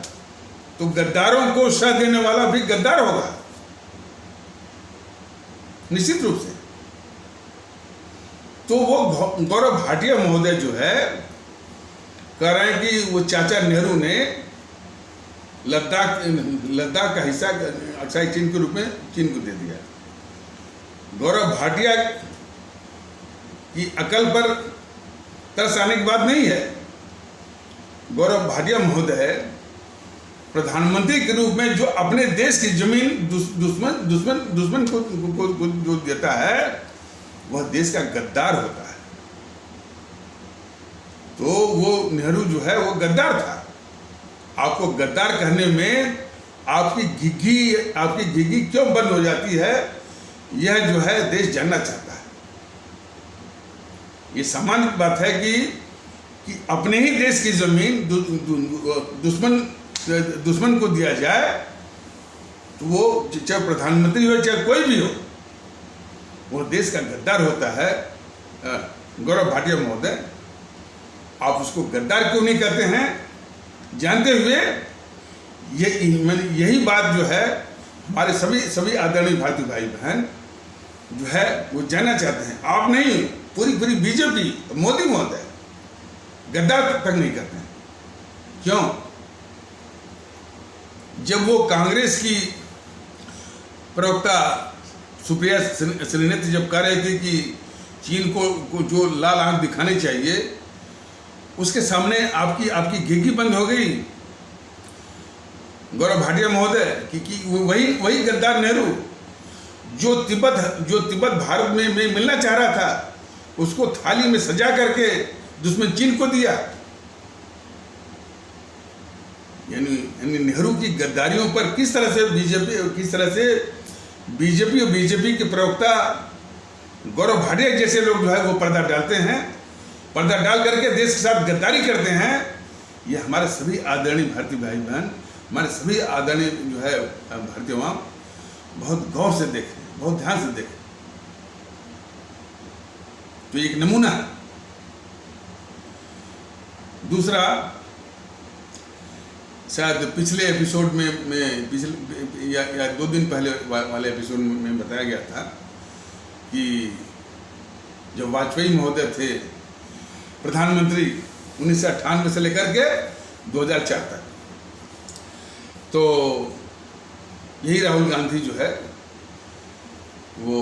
तो गद्दारों को उत्साह देने वाला भी गद्दार होगा निश्चित रूप से। तो वो गौरव भाटिया महोदय जो है कह रहे हैं कि वो चाचा नेहरू ने लद्दाख का हिस्सा अक्साई चीन के रूप में चीन को दे दिया। गौरव भाटिया की अकल पर तरस आने की बात नहीं है। गौरव भाटिया महोदय प्रधानमंत्री के रूप में जो अपने देश की जमीन दुश्मन को जो देता है वह देश का गद्दार होता है। तो वो नेहरू जो है वो गद्दार था। आपको गद्दार कहने में आपकी घिघी क्यों बंद हो जाती है, यह जो है देश जानना चाहता है। ये सामान्य बात है कि अपने ही देश की जमीन दुश्मन को दिया जाए, तो वो चाहे प्रधानमंत्री हो चाहे कोई भी हो, वो देश का गद्दार होता है। गौरव भाटिया महोदय, आप उसको गद्दार क्यों नहीं कहते हैं, जानते हुए यही बात जो है हमारे सभी आदरणीय भारतीय भाई बहन जो है वो जानना चाहते हैं। आप नहीं, पूरी बीजेपी मोदी महोदय गद्दार तक नहीं कहते हैं। क्यों? जब वो कांग्रेस की प्रवक्ता सुप्रिया श्रीनेत जब कह रहे थे कि चीन को जो लाल आंख दिखानी चाहिए, उसके सामने आपकी घिघी बंद हो गई गौरव भाटिया महोदय कि वही गद्दार नेहरू जो तिब्बत भारत में मिलना चाह रहा था, उसको थाली में सजा करके दुश्मन चीन को दिया। यानी नेहरू की गद्दारियों पर किस तरह से बीजेपी के प्रवक्ता गौरव भाटिया जैसे लोग जो है वो पर्दा डालते हैं, पर्दा डाल करके देश के साथ गद्दारी करते हैं। ये हमारे सभी आदरणीय भारतीय भाई बहन, हमारे सभी आदरणीय जो है भारतीय आवाम बहुत गौर से देखें, बहुत ध्यान से देखें। तो एक नमूना है। दूसरा, शायद पिछले एपिसोड में पिछले या 2 दिन पहले वाले एपिसोड में बताया गया था कि जब वाजपेयी महोदय थे प्रधानमंत्री 1998 से लेकर के 2004 तक, तो यही राहुल गांधी जो है वो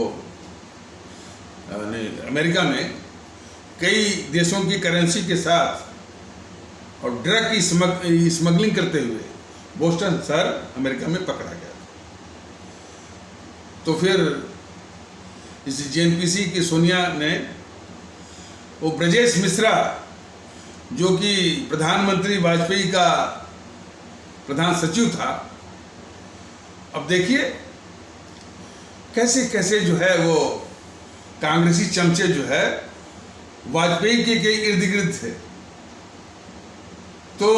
अमेरिका में कई देशों की करेंसी के साथ और ड्रग की स्मगलिंग करते हुए बोस्टन शहर अमेरिका में पकड़ा गया। तो फिर इस जेएनपीसी की सोनिया ने वो ब्रजेश मिश्रा जो कि प्रधानमंत्री वाजपेयी का प्रधान सचिव था, अब देखिए कैसे कैसे जो है वो कांग्रेसी चमचे जो है वाजपेयी के इर्द गिर्द थे। तो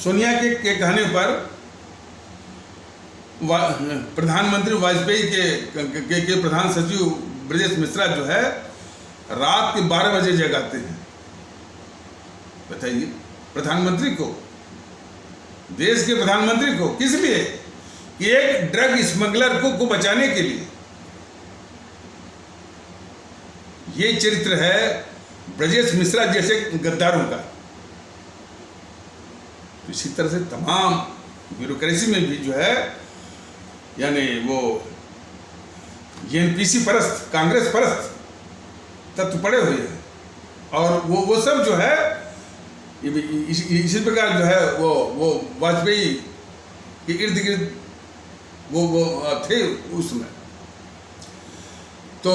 सोनिया के कहने पर प्रधानमंत्री वाजपेयी के प्रधान सचिव ब्रजेश मिश्रा जो है रात के 12 बजे जगाते हैं। बताइए, प्रधानमंत्री को, देश के प्रधानमंत्री को, किस लिए? कि एक ड्रग स्मगलर को बचाने के लिए। ये चरित्र है ब्रजेश मिश्रा जैसे गद्दारों का। तो इसी तरह से तमाम ब्यूरोक्रेसी में भी जो है यानी वो जेएनपीसी परस्त, कांग्रेस परस्त तत्व पड़े हुए हैं और वो सब जो है इसी प्रकार जो है वो वाजपेयी के इर्द गिर्द वो थे उस समय। तो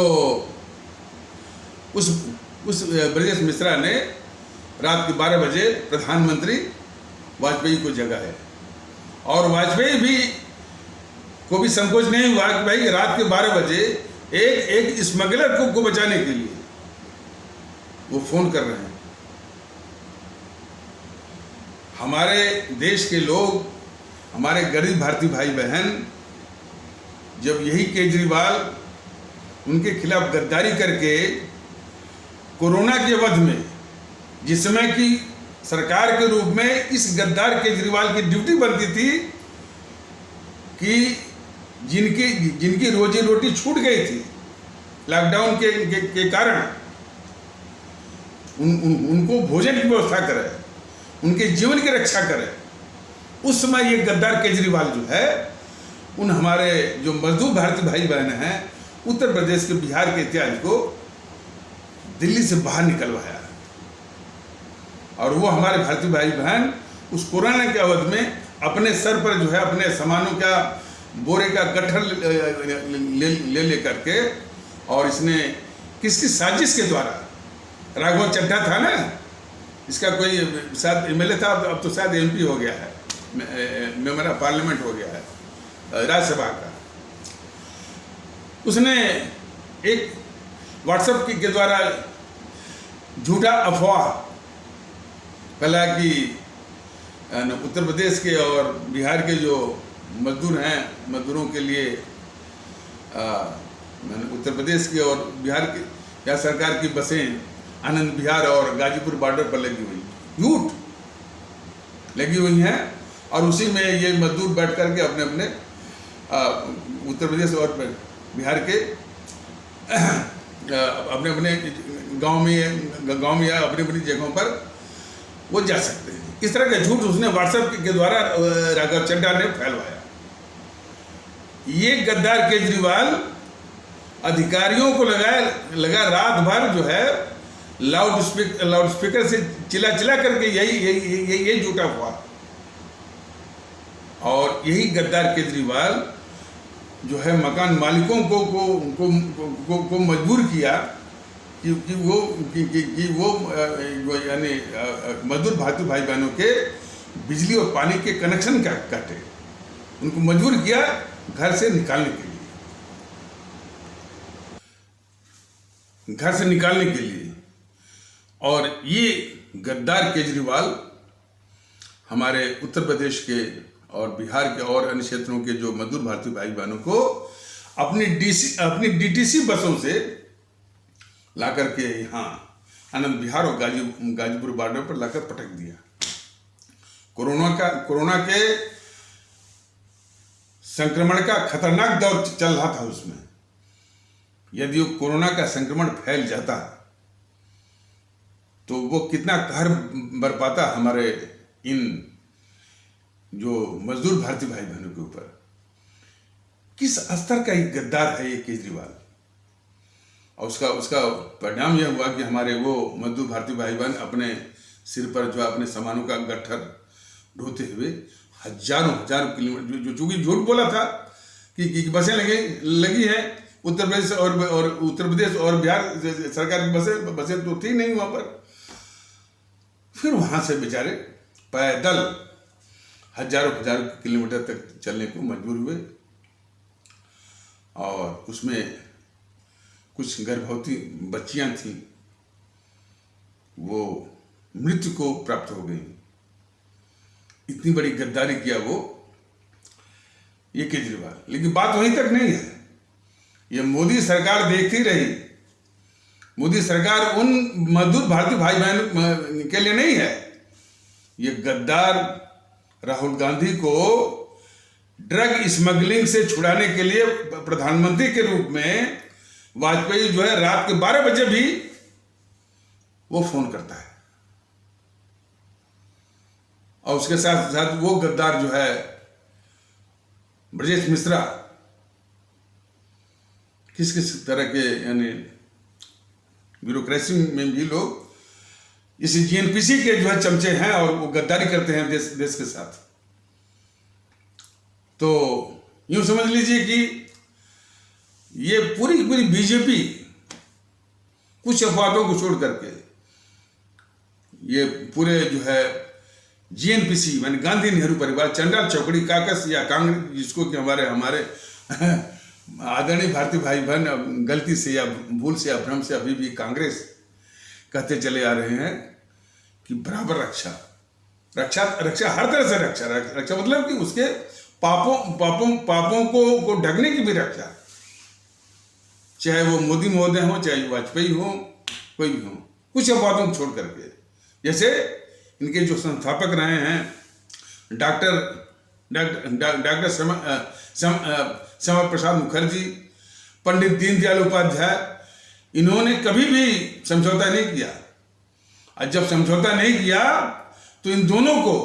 उस ब्रजेश मिश्रा ने रात के 12 बजे प्रधानमंत्री वाजपेयी को जगा है और वाजपेयी को भी संकोच नहीं हुआ कि भाई रात के 12 बजे एक स्मगलर को बचाने के लिए वो फोन कर रहे हैं। हमारे देश के लोग, हमारे गरीब भारतीय भाई बहन, जब यही केजरीवाल उनके खिलाफ गद्दारी करके कोरोना के वध में, जिस समय की सरकार के रूप में इस गद्दार केजरीवाल की ड्यूटी बनती थी कि जिनकी रोजी रोटी छूट गई थी लॉकडाउन के कारण, उनको भोजन की व्यवस्था करे, उनके जीवन की रक्षा करे, उस समय ये गद्दार केजरीवाल जो है उन हमारे जो मजदूर भारतीय भाई बहन हैं उत्तर प्रदेश के, बिहार के इत्यादि को दिल्ली से बाहर निकलवाया और वो हमारे भारतीय भाई बहन उस कोरोना के अवधि में अपने सर पर जो है अपने सामानों का बोरे का गट्ठर ले करके, और इसने किसकी साजिश के द्वारा, राघव चड्ढा था ना, इसका कोई शायद एमएलए था, अब तो शायद एमपी हो गया है, मेंबर ऑफ पार्लियामेंट हो गया है राज्यसभा का। उसने एक व्हाट्सएप के द्वारा झूठा अफवाह फैला कि उत्तर प्रदेश के और बिहार के जो मजदूर हैं, मजदूरों के लिए उत्तर प्रदेश की और बिहार की या सरकार की बसें आनंद विहार और गाजीपुर बॉर्डर पर लगी हुई, झूठ लगी हुई हैं और उसी में ये मजदूर बैठ करके अपने अपने उत्तर प्रदेश और बिहार के अपने अपने गांव में या अपनी अपनी जगहों पर वो जा सकते हैं। इस तरह का झूठ उसने व्हाट्सएप के द्वारा राघव चड्ढा ने फैलवाया। ये गद्दार केजरीवाल अधिकारियों को लगा रात भर जो है लाउड स्पीकर से चिल्ला करके यही झूठा हुआ। और यही गद्दार केजरीवाल जो है मकान मालिकों को मजबूर किया कि वो यानी मजदूर भारतीय भाई बहनों के बिजली और पानी के कनेक्शन काटे, उनको मजबूर किया घर से निकालने के लिए। और ये गद्दार केजरीवाल हमारे उत्तर प्रदेश के और बिहार के और अन्य क्षेत्रों के जो मजदूर भारतीय भाई बहनों को अपनी डीटीसी बसों से लाकर के यहाँ आनंद विहार और गाजीपुर बॉर्डर पर लाकर पटक दिया। कोरोना के संक्रमण का खतरनाक दौर चल रहा था उसमें। यदि वो कोरोना का संक्रमण फैल जाता तो वो कितना कहर बरपाता हमारे इन जो मजदूर भारतीय भाई बहनों के ऊपर। किस स्तर का एक गद्दार है ये केजरीवाल। और उसका परिणाम यह हुआ कि हमारे वो मजदूर भारतीय भाई बहन अपने सिर पर जो अपने सामानों का गट्ठर ढोते हुए हजारों किलोमीटर, जो चूंकि झूठ बोला था कि बसें लगी हैं उत्तर प्रदेश और बिहार सरकार की बसें तो थी नहीं वहां पर। फिर वहां से बेचारे पैदल हजारों किलोमीटर तक चलने को मजबूर हुए और उसमें कुछ गर्भवती बच्चियां थीं, वो मृत्यु को प्राप्त हो गई। इतनी बड़ी गद्दारी किया वो ये केजरीवाल। लेकिन बात वहीं तक नहीं है, ये मोदी सरकार देखती रही। मोदी सरकार उन मजदूर भारतीय भाई बहन के लिए नहीं है। ये गद्दार राहुल गांधी को ड्रग स्मगलिंग से छुड़ाने के लिए प्रधानमंत्री के रूप में वाजपेयी जो है रात के 12 बजे भी वो फोन करता है। और उसके साथ साथ वो गद्दार जो है ब्रजेश मिश्रा, किस तरह के यानी ब्यूरोक्रेसी में भी लोग इस जीएनपीसी के जो है चमचे हैं और वो गद्दारी करते हैं देश के साथ। तो यूं समझ लीजिए कि ये पूरी बीजेपी कुछ अपवादों को छोड़ करके ये पूरे जो है जीएनपीसी यानी गांधी नेहरू परिवार, चंडाल चौकड़ी काकस या कांग्रेस, जिसको कि हमारे आदरणीय भारतीय भाई बहन गलती से या भूल से या भ्रम से अभी भी कांग्रेस कहते चले आ रहे हैं कि बराबर रक्षा हर तरह से रक्षा मतलब कि उसके पापों को ढकने की भी रक्षा, चाहे वो मोदी महोदय हो, चाहे वाजपेयी हो, कोई भी हो, कुछ अपवादों को छोड़ करके। जैसे इनके जो संस्थापक रहे हैं डॉक्टर श्यामा प्रसाद मुखर्जी, पंडित दीनदयाल उपाध्याय, इन्होंने कभी भी समझौता नहीं किया। और जब समझौता नहीं किया तो इन दोनों को,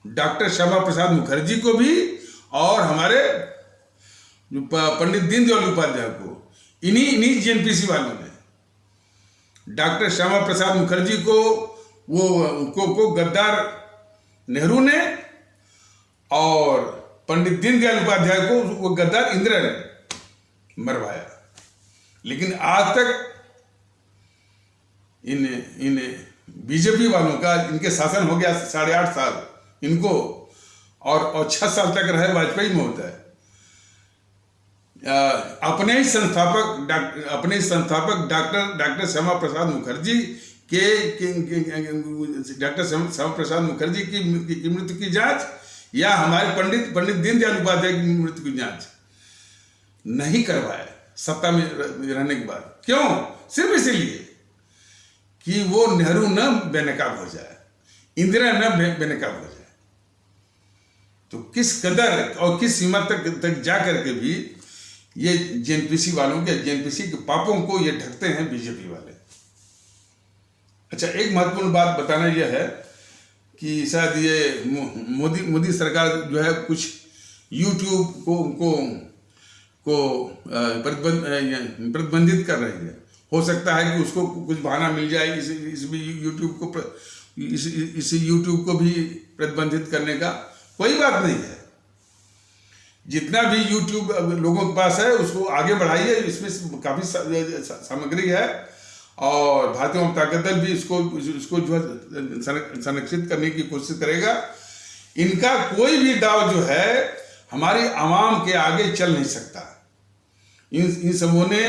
डॉक्टर श्यामा प्रसाद मुखर्जी को भी और हमारे पंडित दीनदयाल उपाध्याय को, इन्हीं जीएनपीसी वालों ने डॉक्टर श्यामा प्रसाद मुखर्जी को गद्दार नेहरू ने और पंडित दीनदयाल उपाध्याय को वो गद्दार इंदिरा ने मरवाया। लेकिन आज तक इन बीजेपी वालों का, इनके शासन हो गया 8.5 साल इनको, और 6 साल तक रहे वाजपेयी महोदय। अपने ही संस्थापक डॉक्टर श्यामा प्रसाद मुखर्जी डॉक्टर श्यामा प्रसाद मुखर्जी की मृत्यु की जांच या हमारे पंडित दीनदयाल उपाध्याय की मृत्यु की जांच नहीं करवाए सत्ता में रहने के बाद। क्यों? सिर्फ इसीलिए कि वो नेहरू न बेनकाब हो जाए, इंदिरा न बेनकाब हो जाए। तो किस कदर और किस सीमा तक जा करके भी ये जीएनपीसी वालों के, जीएनपीसी के पापों को ये ढकते हैं बीजेपी वाले। अच्छा, एक महत्वपूर्ण बात बताना यह है कि शायद ये मोदी सरकार जो है कुछ यूट्यूब को प्रतिबंधित कर रही है। हो सकता है कि उसको कुछ बहाना मिल जाए इस यूट्यूब को भी प्रतिबंधित करने का। कोई बात नहीं है, जितना भी यूट्यूब लोगों के पास है उसको आगे बढ़ाइए, इसमें काफ़ी सामग्री है और भारतीय जनता दल भी इसको जो है संरक्षित करने की कोशिश करेगा। इनका कोई भी दाव जो है हमारी आवाम के आगे चल नहीं सकता। इन सबों ने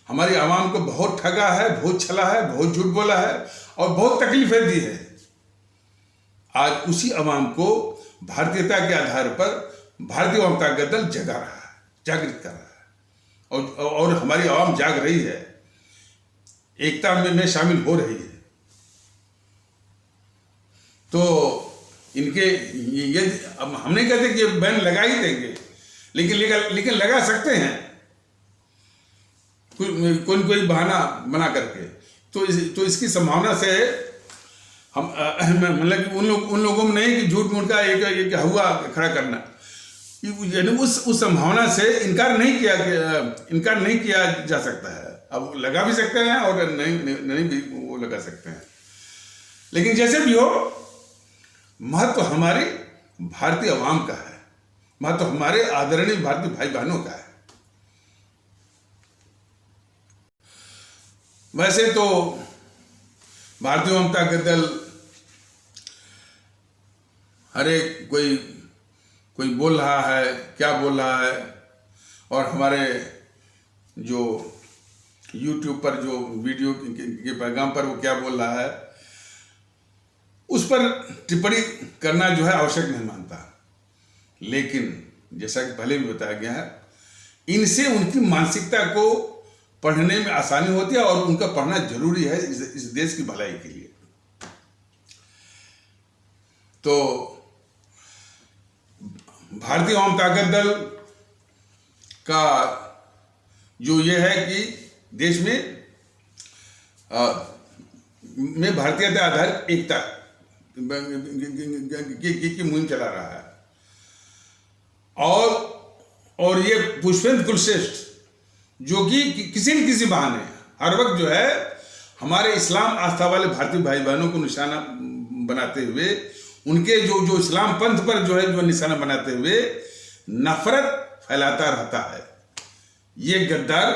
हमारी आवाम को बहुत ठगा है, बहुत छला है, बहुत झूठ बोला है और बहुत तकलीफें दी है। आज उसी आवाम को भारतीयता के आधार पर भारतीय जनता दल जगा रहा है, जागृत कर रहा है और हमारी आवाम जाग रही है, एकता में शामिल हो रही है। तो इनके ये अब हम नहीं कहते कि बैन लगा ही देंगे, लेकिन लगा सकते हैं कोई बहाना बना करके। तो इसकी संभावना से मतलब कि उन लोगों में नहीं कि झूठ मूठ का एक हुआ खड़ा करना, यानी उस संभावना से इनकार नहीं किया जा सकता है। अब लगा भी सकते हैं और नहीं भी वो लगा सकते हैं, लेकिन जैसे भी हो, महत्व हमारे भारतीय अवाम का है, महत्व हमारे आदरणीय भारतीय भाई बहनों का है। वैसे तो भारतीय जनता दल हरे कोई बोल रहा है, क्या बोल रहा है, और हमारे जो YouTube पर जो वीडियो के पैगाम पर वो क्या बोल रहा है, उस पर टिप्पणी करना जो है आवश्यक नहीं मानता। लेकिन जैसा कि पहले भी बताया गया है, इनसे उनकी मानसिकता को पढ़ने में आसानी होती है और उनका पढ़ना जरूरी है इस देश की भलाई के लिए। तो भारतीय आवाम ताकत दल का जो ये है कि देश में भारतीयता आधारित एकता की मुहिम चला रहा है, और ये पुष्पेंद्र कुलश्रेष्ठ जो कि किसी न किसी बहाने हर वक्त जो है हमारे इस्लाम आस्था वाले भारतीय भाई बहनों को निशाना बनाते हुए, उनके जो इस्लाम पंथ पर जो है जो निशाना बनाते हुए नफरत फैलाता रहता है। ये गद्दार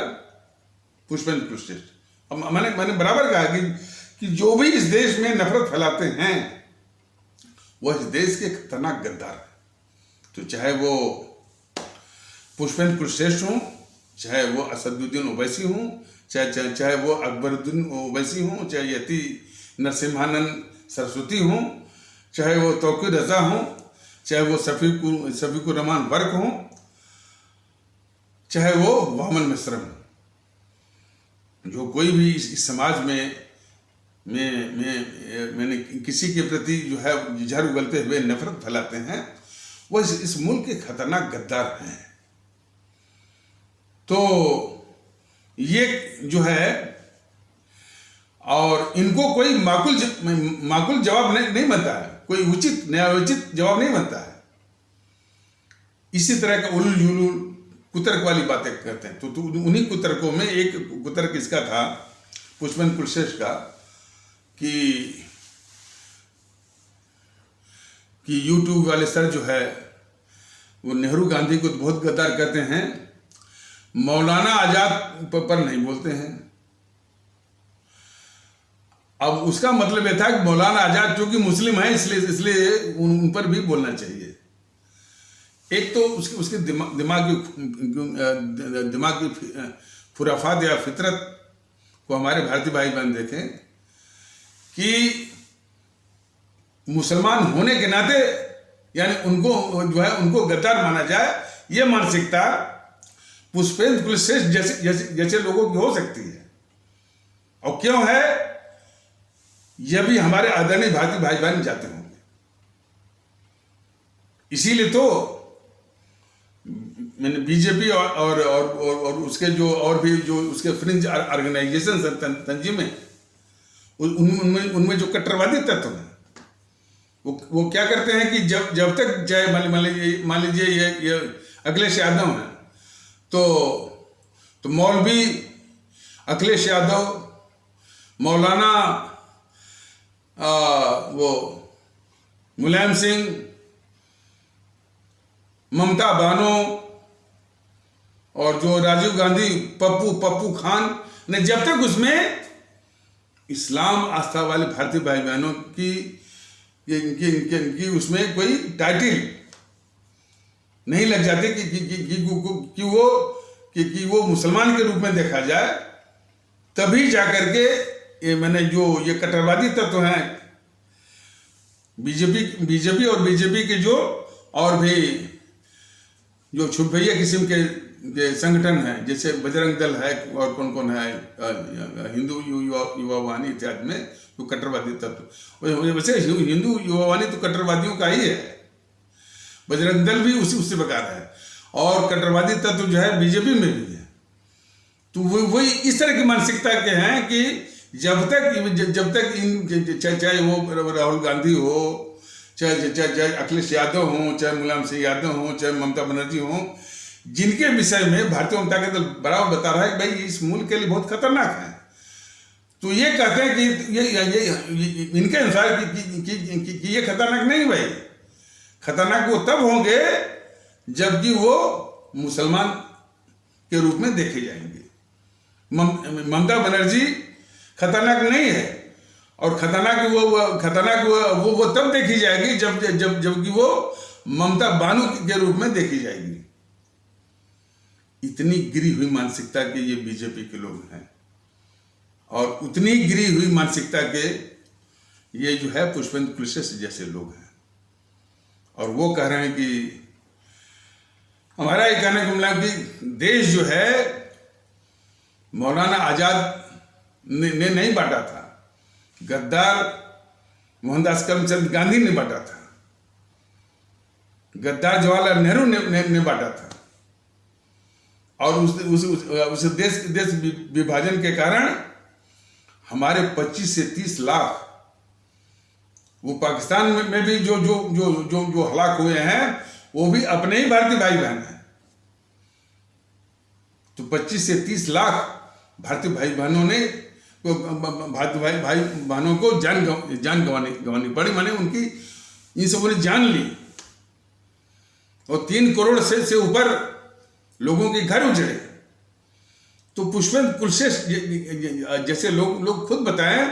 पुष्पेंद्र कुलश्रेष्ठ। अब मैंने बराबर कहा कि जो भी इस देश में नफरत फैलाते हैं वह इस देश के खतरनाक गद्दार है। तो चाहे वो पुष्पेंद्र कुलश्रेष्ठ हों, चाहे वो असदुद्दीन ओवैसी हों, चाहे वो अकबरुद्दीन ओवैसी हों, चाहे यति नरसिम्हानंद सरस्वती हों, चाहे वो तौकीर रजा हों, चाहे वो शफीकुर रहमान वर्क हों, चाहे वो वामन मिश्रा हों, जो कोई भी इस समाज में मैंने किसी के प्रति जो है जहर उगलते हुए नफरत फैलाते हैं, वो इस मुल्क के खतरनाक गद्दार हैं। तो ये जो है, और इनको कोई माकूल जवाब नहीं बनता है, कोई उचित न्यायोचित जवाब नहीं बनता है। इसी तरह का उलूल जुलूल कुतर्क वाली बातें करते हैं। तो उन्हीं कुतर्कों में एक कुतर्क इसका था पुष्पेंद्र कुलश्रेष्ठ का कि YouTube वाले सर जो है वो नेहरू गांधी को बहुत गद्दार कहते हैं, मौलाना आजाद पर नहीं बोलते हैं। अब उसका मतलब यह था कि मौलाना आजाद चूंकि मुस्लिम है इसलिए उन पर भी बोलना चाहिए। एक तो उसके दिमागी खुराफात या फितरत को हमारे भारतीय भाई बहन देखें कि मुसलमान होने के नाते यानी उनको गद्दार माना जाए, ये मानसिकता पुष्पेंद्र कुलश्रेष्ठ जैसे लोगों की हो सकती है। और क्यों है, यह भी हमारे आदरणीय भारतीय भाई बहन जाते होंगे। इसीलिए तो मैंने बीजेपी और उसके जो और भी जो उसके फ्रिंज ऑर्गेनाइजेशन तंजीमें, उनमें जो कट्टरवादी तत्व हैं, वो क्या करते हैं कि जब तक चाहे मान लीजिए ये अखिलेश यादव हैं, तो मौलवी अखिलेश यादव, मौलाना वो मुलायम सिंह, ममता बानो और जो राजीव गांधी, पप्पू खान ने, जब तक उसमें इस्लाम आस्था वाले भारतीय भाई बहनों की उसमें कोई टाइटल नहीं लग जाते कि वो मुसलमान के रूप में देखा जाए, तभी जाकर के ये कट्टरवादी तत्व हैं बीजेपी और बीजेपी के जो और भी जो छुटभैया किस्म के संगठन हैं, जैसे बजरंग दल है और कौन है, हिंदू युवा वाहिनी इत्यादि में जो कट्टरवादी तत्व, वैसे हिंदू युवा वाहिनी तो कट्टरवादियों का ही है, बजरंग दल भी उसी प्रकार है, और कट्टरवादी तत्व जो है बीजेपी में भी है। तो वही इस तरह की मानसिकता के हैं कि जब तक इन चाहे वो राहुल गांधी हो, चाहे अखिलेश यादव हों, चाहे मुलायम सिंह यादव हों, चाहे ममता बनर्जी हों, जिनके विषय में भारतीय जनता पार्टी दल बराबर बता रहा है कि भाई इस मुल्क के लिए बहुत खतरनाक है, तो ये कहते हैं कि ये इनके अनुसार कि ये खतरनाक नहीं भाई, खतरनाक वो तब होंगे जबकि वो मुसलमान के रूप में देखे जाएंगे। ममता बनर्जी खतरनाक नहीं है, और खतरनाक वो तब देखी जाएगी जबकि वो ममता बानू के रूप में देखी जाएगी। इतनी गिरी हुई मानसिकता के ये बीजेपी के लोग हैं, और उतनी गिरी हुई मानसिकता के ये जो है पुष्पेंद्र कुलशेष्ठ जैसे लोग हैं, और वो कह रहे हैं कि हमारा ये कहने को मिला कि देश जो है मौलाना आजाद ने नहीं बांटा था, गद्दार मोहनदास करमचंद गांधी ने बांटा था, गद्दार जवाहरलाल नेहरू ने बांटा था, और उस देश विभाजन के कारण हमारे 25 से 30 लाख वो पाकिस्तान में भी जो हलाक हुए हैं वो भी अपने ही भारतीय भाई बहन हैं। तो 25 से 30 लाख भारतीय भाई बहनों ने भारतीय भाई बहनों को जान गंवानी पड़ी, माने उनकी इन सबों ने जान ली, और 3 करोड़ से ऊपर लोगों के घर उजड़े। तो पुष्पेंद्र कुलशेष्ठ जैसे लोग खुद बताएं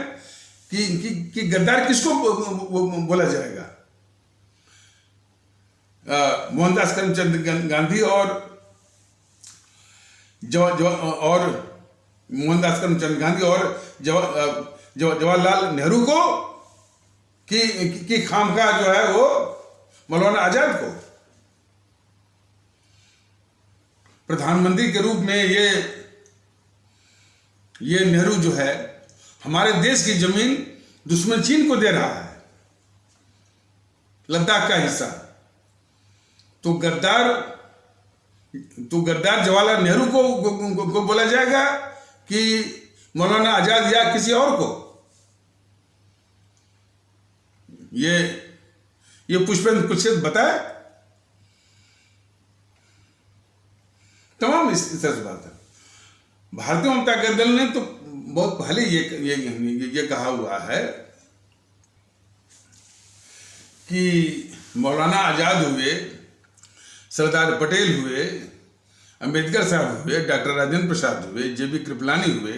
कि गद्दार किसको बोला जाएगा। मोहनदास करमचंद गांधी और मोहनदास करमचंद गांधी और जवाहरलाल नेहरू को कि खामखा जो है वो मौलाना आजाद को प्रधानमंत्री के रूप में ये नेहरू जो है हमारे देश की जमीन दुश्मन चीन को दे रहा है, लद्दाख का हिस्सा। तो गद्दार जवाहरलाल नेहरू को बोला जाएगा कि मौलाना आजाद या किसी और को? ये पुष्पेंद्र कुलशेष्ठ बताए। तमाम इस तरह से बात है। भारतीय जनता पार्टी दल ने तो बहुत पहले ये कहा हुआ है कि मौलाना आजाद हुए, सरदार पटेल हुए, अंबेडकर साहब हुए, डॉक्टर राजेंद्र प्रसाद हुए, जेबी कृपलानी हुए,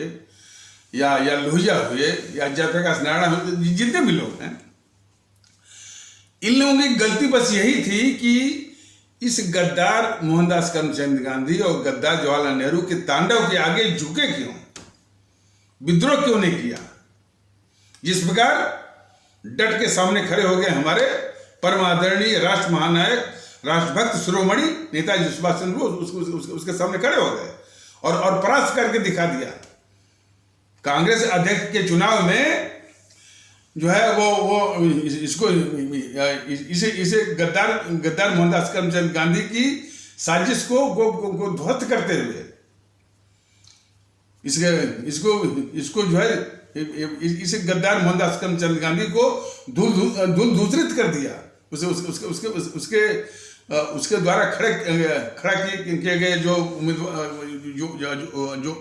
या लोहिया हुए, या जयप्रकाश नारायण हुए, जितने भी लोग हैं, इन लोगों की गलती बस यही थी कि इस गद्दार मोहनदास करमचंद गांधी और गद्दार जवाहरलाल नेहरू के तांडव के आगे झुके क्यों, विद्रोह क्यों नहीं किया। जिस प्रकार डट के सामने खड़े हो गए हमारे परम आदरणीय राष्ट्र महानायक, राष्ट्रभक्त शिरोमणि नेताजी सुभाष चंद्र बोस, उसके सामने खड़े हो गए और परास्त करके दिखा दिया। कांग्रेस अध्यक्ष के चुनाव में जो है वो इसे गद्दार मोहनदास करमचंद गांधी की साजिश को ध्वस्त करते हुए इसको जो है इसे गद्दार मोहनदास करमचंद गांधी को दूसरित कर दिया। उसके द्वारा खड़ा किए गए जो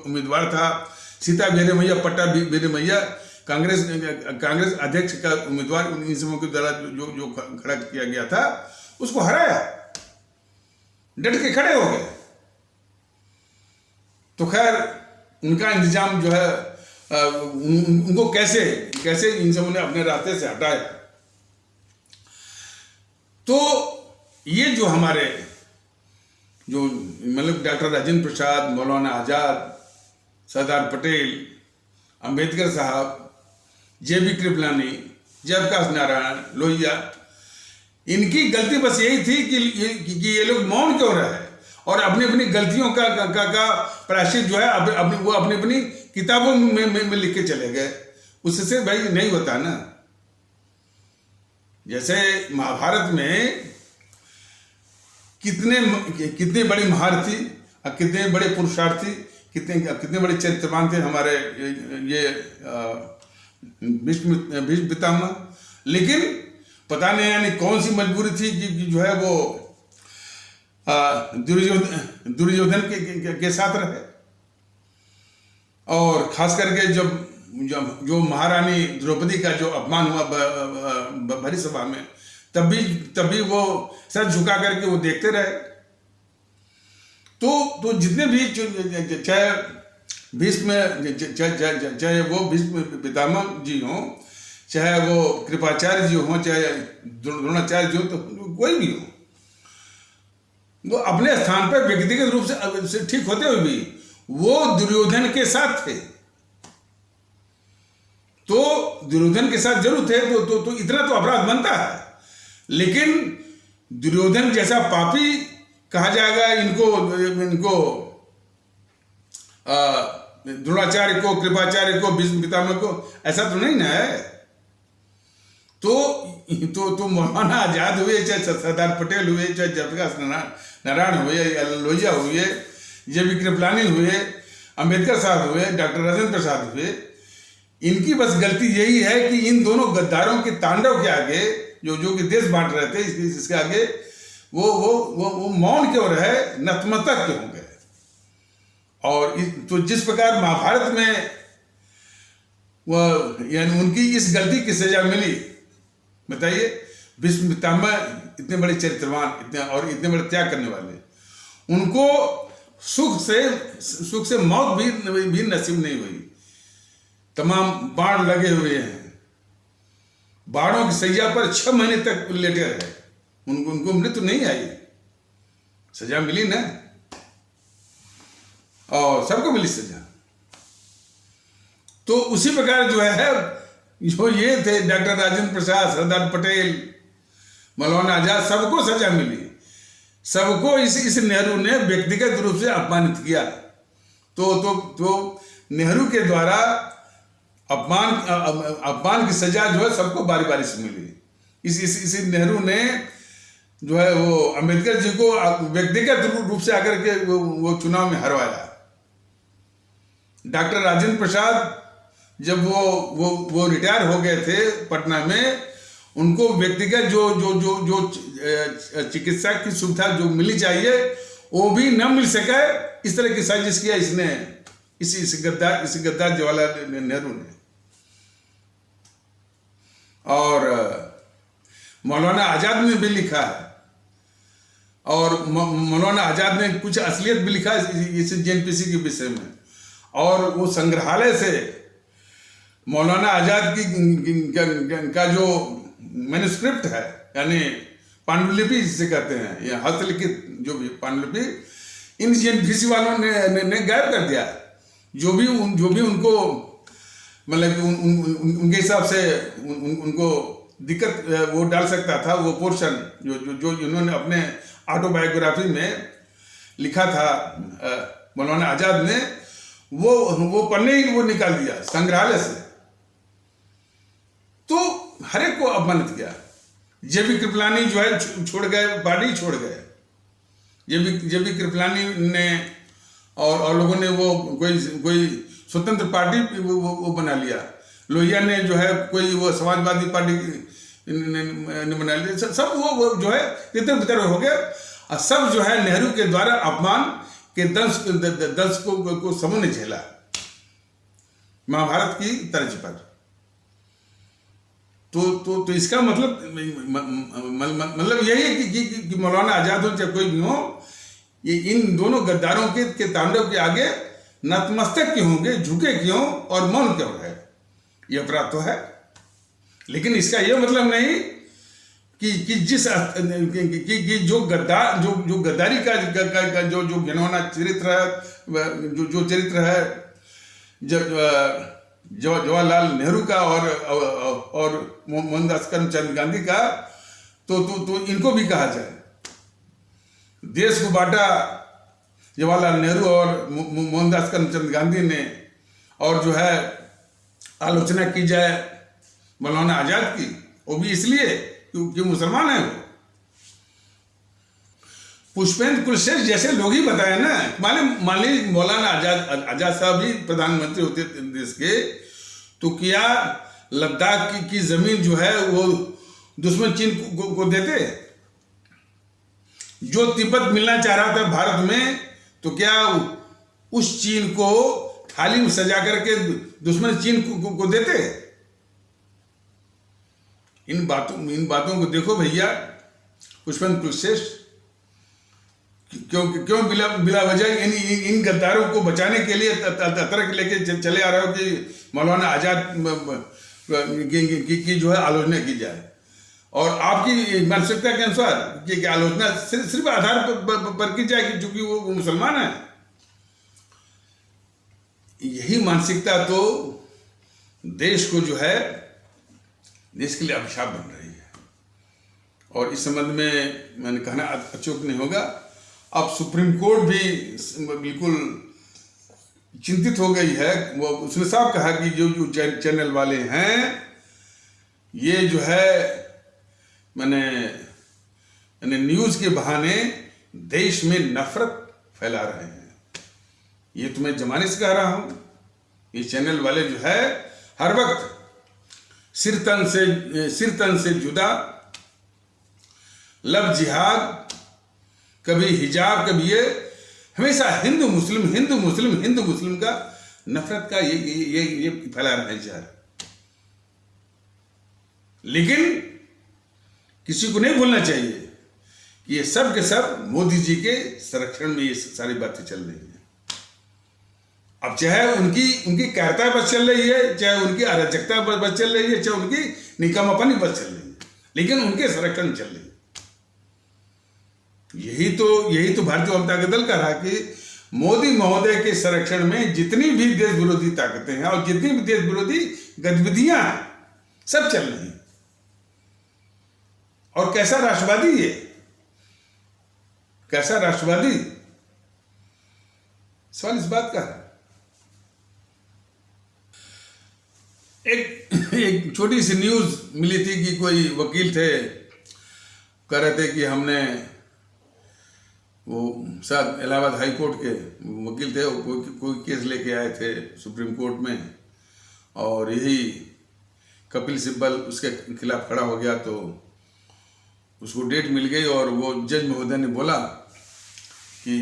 उम्मीदवार था, सीता बेरे मैया, पट्टा बेरे मैया, कांग्रेस अध्यक्ष का उम्मीदवार इन समूह के द्वारा जो खड़ा किया गया था, उसको हराया, डट के खड़े हो गए। तो खैर उनका इंतजाम जो है उनको कैसे इन समूह ने अपने रास्ते से हटाया। तो ये जो हमारे मतलब डॉक्टर राजेंद्र प्रसाद, मौलाना आजाद, सरदार पटेल, अंबेडकर साहब, जेबी कृपलानी, जयप्रकाश नारायण, लोहिया, इनकी गलती बस यही थी कि ये लोग मौन क्यों रहे और अपनी गलतियों का प्रायश्चित जो है अपनी किताबों में लिख के चले गए। उससे भाई नहीं होता ना। जैसे महाभारत में कितने बड़े महारथी और कितने बड़े पुरुषार्थी, कितने कितने बड़े चरित्रवान थे हमारे ये भीष्म पितामह। लेकिन पता नहीं यानी कौन सी मजबूरी थी कि जो है वो दुर्योधन के साथ रहे। और खास करके जब जो महारानी द्रौपदी का जो अपमान हुआ भरी सभा में, तब भी वो सर झुका करके वो देखते रहे। तो जितने भी चाहे भीष्म चाहे वो भीष्म पितामह जी हों, चाहे वो कृपाचार्य जी हों, चाहे द्रोणाचार्य जी हो, तो कोई भी हो, वो अपने स्थान पर व्यक्तिगत रूप से ठीक होते हुए भी वो दुर्योधन के साथ थे। तो दुर्योधन के साथ जरूर थे तो इतना तो अपराध बनता है। लेकिन दुर्योधन जैसा पापी कहा जाएगा इनको द्रोणाचार्य को, कृपाचार्य को, भीष्म पितामह को, ऐसा तो नहीं ना है। तो मौलाना आजाद हुए, चाहे सरदार पटेल हुए, चाहे जयप्रकाश नारायण हुए, लोहिया हुए, जे.बी. कृपलानी हुए, अंबेडकर साहब हुए, डॉक्टर राजेंद्र प्रसाद हुए, इनकी बस गलती यही है कि इन दोनों गद्दारों के तांडव के आगे, जो कि देश बांट रहे थे, इसके आगे वो मौन क्यों रहे, नतमस्तक क्यों हो गए। और तो जिस प्रकार महाभारत में वह यानी उनकी इस गलती की सजा मिली, बताइए, भीष्म पितामह इतने बड़े चरित्रवान, इतने बड़े त्याग करने वाले, उनको सुख से मौत भी नसीब नहीं हुई। तमाम बाण लगे हुए हैं, बाणों की सैया पर 6 महीने तक लेटे रहे, उनको मृत्यु नहीं आई, सजा मिली ना, और सबको मिली सजा। तो उसी प्रकार जो है जो ये थे डॉक्टर राजेंद्र प्रसाद, सरदार पटेल, मौलाना आजाद, सबको सजा मिली। सबको इस नेहरू ने व्यक्तिगत रूप से अपमानित किया। तो नेहरू के द्वारा अपमान की सजा जो है सबको बारी बारी से मिली। इसी नेहरू ने जो है वो अंबेडकर जी को व्यक्तिगत रूप से आकर के वो चुनाव में हरवाया। डॉक्टर राजेंद्र प्रसाद जब वो रिटायर हो गए थे पटना में, उनको व्यक्तिगत जो चिकित्सा की सुविधा जो मिली चाहिए वो भी न मिल सके, इस तरह की साजिश किया इसने, इस गद्दार जवाहरलाल नेहरू ने। और मौलाना आजाद ने भी लिखा है, और मौलाना आजाद ने कुछ असलियत भी लिखा है इस जेएनपीसी के विषय में। और वो संग्रहालय से मौलाना आजाद का जो मैन्युस्क्रिप्ट है, यानी पांडुलिपि जिसे कहते हैं, या हस्तलिखित जो भी पांडुलिपि, इन जेएनपीसी वालों ने गायब कर दिया। जो भी उनको मतलब उनके हिसाब से उनको दिक्कत वो डाल सकता था, वो पोर्शन जो इन्होंने अपने ऑटोबायोग्राफी में लिखा था मौलाना आजाद ने, वो पन्ने ही वो निकाल दिया संग्रहालय से। तो हर एक को अपमानित किया। जे.बी. कृपलानी जो है छोड़ गए, पार्टी छोड़ गए। जे.बी. कृपलानी ने और लोगों ने वो कोई स्वतंत्र पार्टी वो बना लिया। लोहिया ने जो है कोई वो समाजवादी पार्टी ने बना लिया। सब वो जो है तितर बितर हो गए। और सब जो है नेहरू के द्वारा अपमान के दंश को समूह ने झेला, महाभारत की तर्ज पर। तो इसका मतलब यही है कि मौलाना आजाद हो चाहे कोई भी हो, ये इन दोनों गद्दारों के तांडव के आगे नतमस्तक क्यों होंगे, झुके क्यों और मौन क्यों रहे। ये अपराध तो है, लेकिन इसका यह मतलब नहीं कि जो गद्दारी का जो घिनौना चरित्र है, जो चरित्र है जवाहरलाल नेहरू का और मोहनदास करमचंद गांधी का, तो इनको भी कहा जाए। देश को बांटा जवाहरलाल नेहरू और मोहनदास करमचंद गांधी ने, और जो है आलोचना की जाए मौलाना आजाद की, वो भी इसलिए क्योंकि मुसलमान है वो। पुष्पेंद्र कुलश्रेष्ठ जैसे लोग ही बताए ना। मान लीजिए मौलाना आजाद साहब ही प्रधानमंत्री होते देश के, तो क्या लद्दाख की जमीन जो है वो दुश्मन चीन को देते? जो तिब्बत मिलना चाह रहा था भारत में, तो क्या उस चीन को थाली में सजा करके दुश्मन चीन को देते? इन बातों को देखो भैया। पुष्पेंद्र कुलश्रेष्ठ क्यों बिला वजह इन गद्दारों को बचाने के लिए तर्क लेके चले आ रहे हो कि मौलाना आजाद की जो है आलोचना की जाए, और आपकी मानसिकता के अनुसार कि आलोचना सिर्फ आधार पर की जाए कि चूंकि वो मुसलमान है। यही मानसिकता तो देश को जो है, देश के लिए अभिशाप बन रही है। और इस संबंध में मैंने कहना अचूक नहीं होगा। अब सुप्रीम कोर्ट भी बिल्कुल चिंतित हो गई है। वो उसने साफ कहा कि जो चैनल वाले हैं ये जो है मैंने न्यूज़ के बहाने देश में नफरत फैला रहे हैं। ये तो मैं जमाने से कह रहा हूं। ये चैनल वाले जो है हर वक्त सिर तन से जुदा, लब जिहाद, कभी हिजाब, कभी ये, हमेशा हिंदू मुस्लिम का नफरत का ये फैला रहे हैं। लेकिन किसी को नहीं भूलना चाहिए कि ये सब के सब मोदी जी के संरक्षण में ये सारी बातें चल रही हैं। अब चाहे उनकी कायरता बस चल रही है, चाहे उनकी अराजकता बस चल रही है, चाहे उनकी निकामापनी बस चल रही है, लेकिन उनके संरक्षण चल रही है। यही तो भारतीय जनता दल का रहा कि मोदी महोदय के संरक्षण में जितनी भी देश विरोधी ताकतें हैं और जितनी भी देश विरोधी गतिविधियां हैं, सब चल रही हैं। और कैसा राष्ट्रवादी ये, कैसा राष्ट्रवादी, सवाल इस बात का है। एक छोटी सी न्यूज मिली थी कि कोई वकील थे, कह रहे थे कि हमने वो शायद इलाहाबाद हाई कोर्ट के वकील थे, कोई केस लेके आए थे सुप्रीम कोर्ट में, और यही कपिल सिब्बल उसके खिलाफ खड़ा हो गया, तो उसको डेट मिल गई और वो जज महोदय ने बोला कि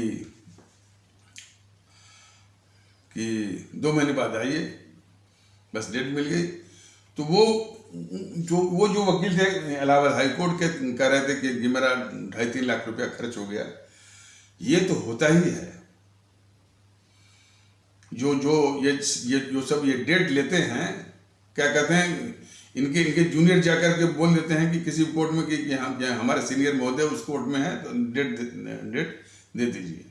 2 महीने बाद आइए, बस डेट मिल गई। तो वो जो वकील थे इलाहाबाद हाई कोर्ट के, कह रहे थे कि मेरा 2.5-3 लाख रुपया खर्च हो गया। ये तो होता ही है। जो सब ये डेट लेते हैं, क्या कहते हैं, इनके जूनियर जाकर के बोल देते हैं कि किसी कोर्ट में कि हमारे सीनियर महोदय उस कोर्ट में है, तो डेट दे दीजिए।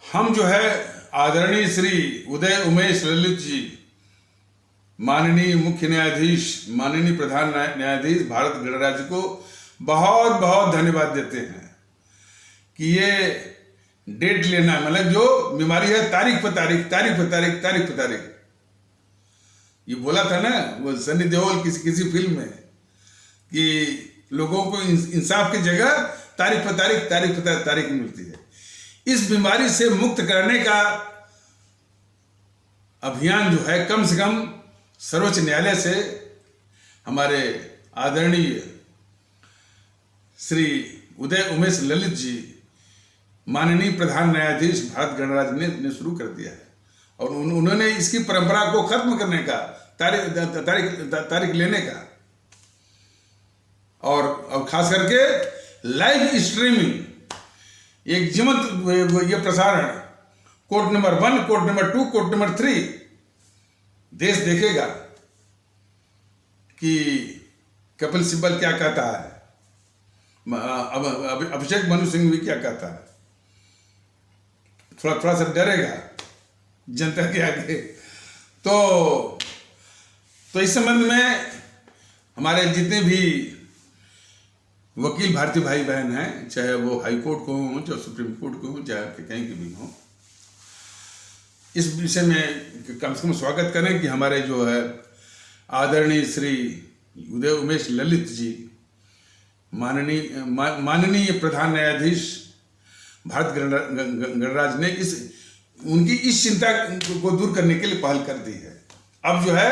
हम जो है आदरणीय श्री उदय उमेश ललित जी, माननीय मुख्य न्यायाधीश, माननीय प्रधान न्यायाधीश भारत गणराज्य को बहुत बहुत धन्यवाद देते हैं कि ये डेट लेना, मतलब जो बीमारी है तारीख पर तारीख, ये बोला था ना वो सनी देओल किसी फिल्म में कि लोगों को इंसाफ की जगह तारीख पर तारीख मिलती है। इस बीमारी से मुक्त करने का अभियान जो है, कम से कम सर्वोच्च न्यायालय से हमारे आदरणीय श्री उदय उमेश ललित जी, माननीय प्रधान न्यायाधीश भारत गणराज्य ने शुरू कर दिया है। और उन्होंने इसकी परंपरा को खत्म करने का, तारीख लेने का, और खास करके लाइव स्ट्रीमिंग, एक जीवंत ये प्रसारण, court number 1, court number 2, court number 3, देश देखेगा कि कपिल सिब्बल क्या कहता है, अभिषेक मनु सिंह भी क्या कहता है। थोड़ा सा डरेगा जनता के आगे। तो इस संबंध में हमारे जितने भी वकील भारतीय भाई बहन हैं, चाहे वो हाई कोर्ट को हों, चाहे सुप्रीम कोर्ट को हों, चाहे कहीं के भी हों, इस विषय में कम से कम स्वागत करें कि हमारे जो है आदरणीय श्री उदय उमेश ललित जी, माननीय प्रधान न्यायाधीश भारत गणराज ने उनकी इस चिंता को दूर करने के लिए पहल कर दी है। अब जो है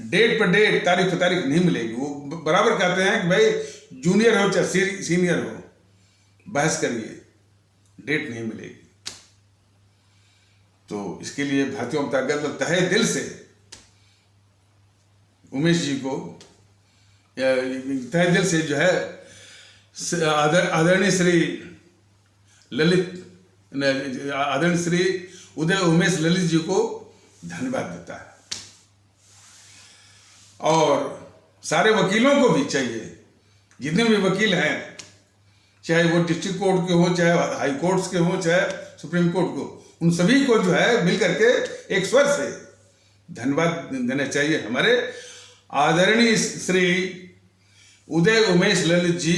डेट पर डेट, तारीख पर तारीख नहीं मिलेगी। वो बराबर कहते हैं कि भाई जूनियर हो चाहे सीनियर हो, बहस करिए, डेट नहीं मिलेगी। तो इसके लिए भारतीय जनता दल तहे दिल से उमेश जी को तहे दिल से जो है आदरणीय श्री उदय उमेश ललित जी को धन्यवाद देता है। और सारे वकीलों को भी चाहिए, जितने भी वकील हैं, चाहे वो डिस्ट्रिक्ट कोर्ट के हों, चाहे हाई कोर्ट्स के हों, चाहे सुप्रीम कोर्ट को, उन सभी को जो है मिलकर के एक स्वर से धन्यवाद देना चाहिए हमारे आदरणीय श्री उदय उमेश ललित जी,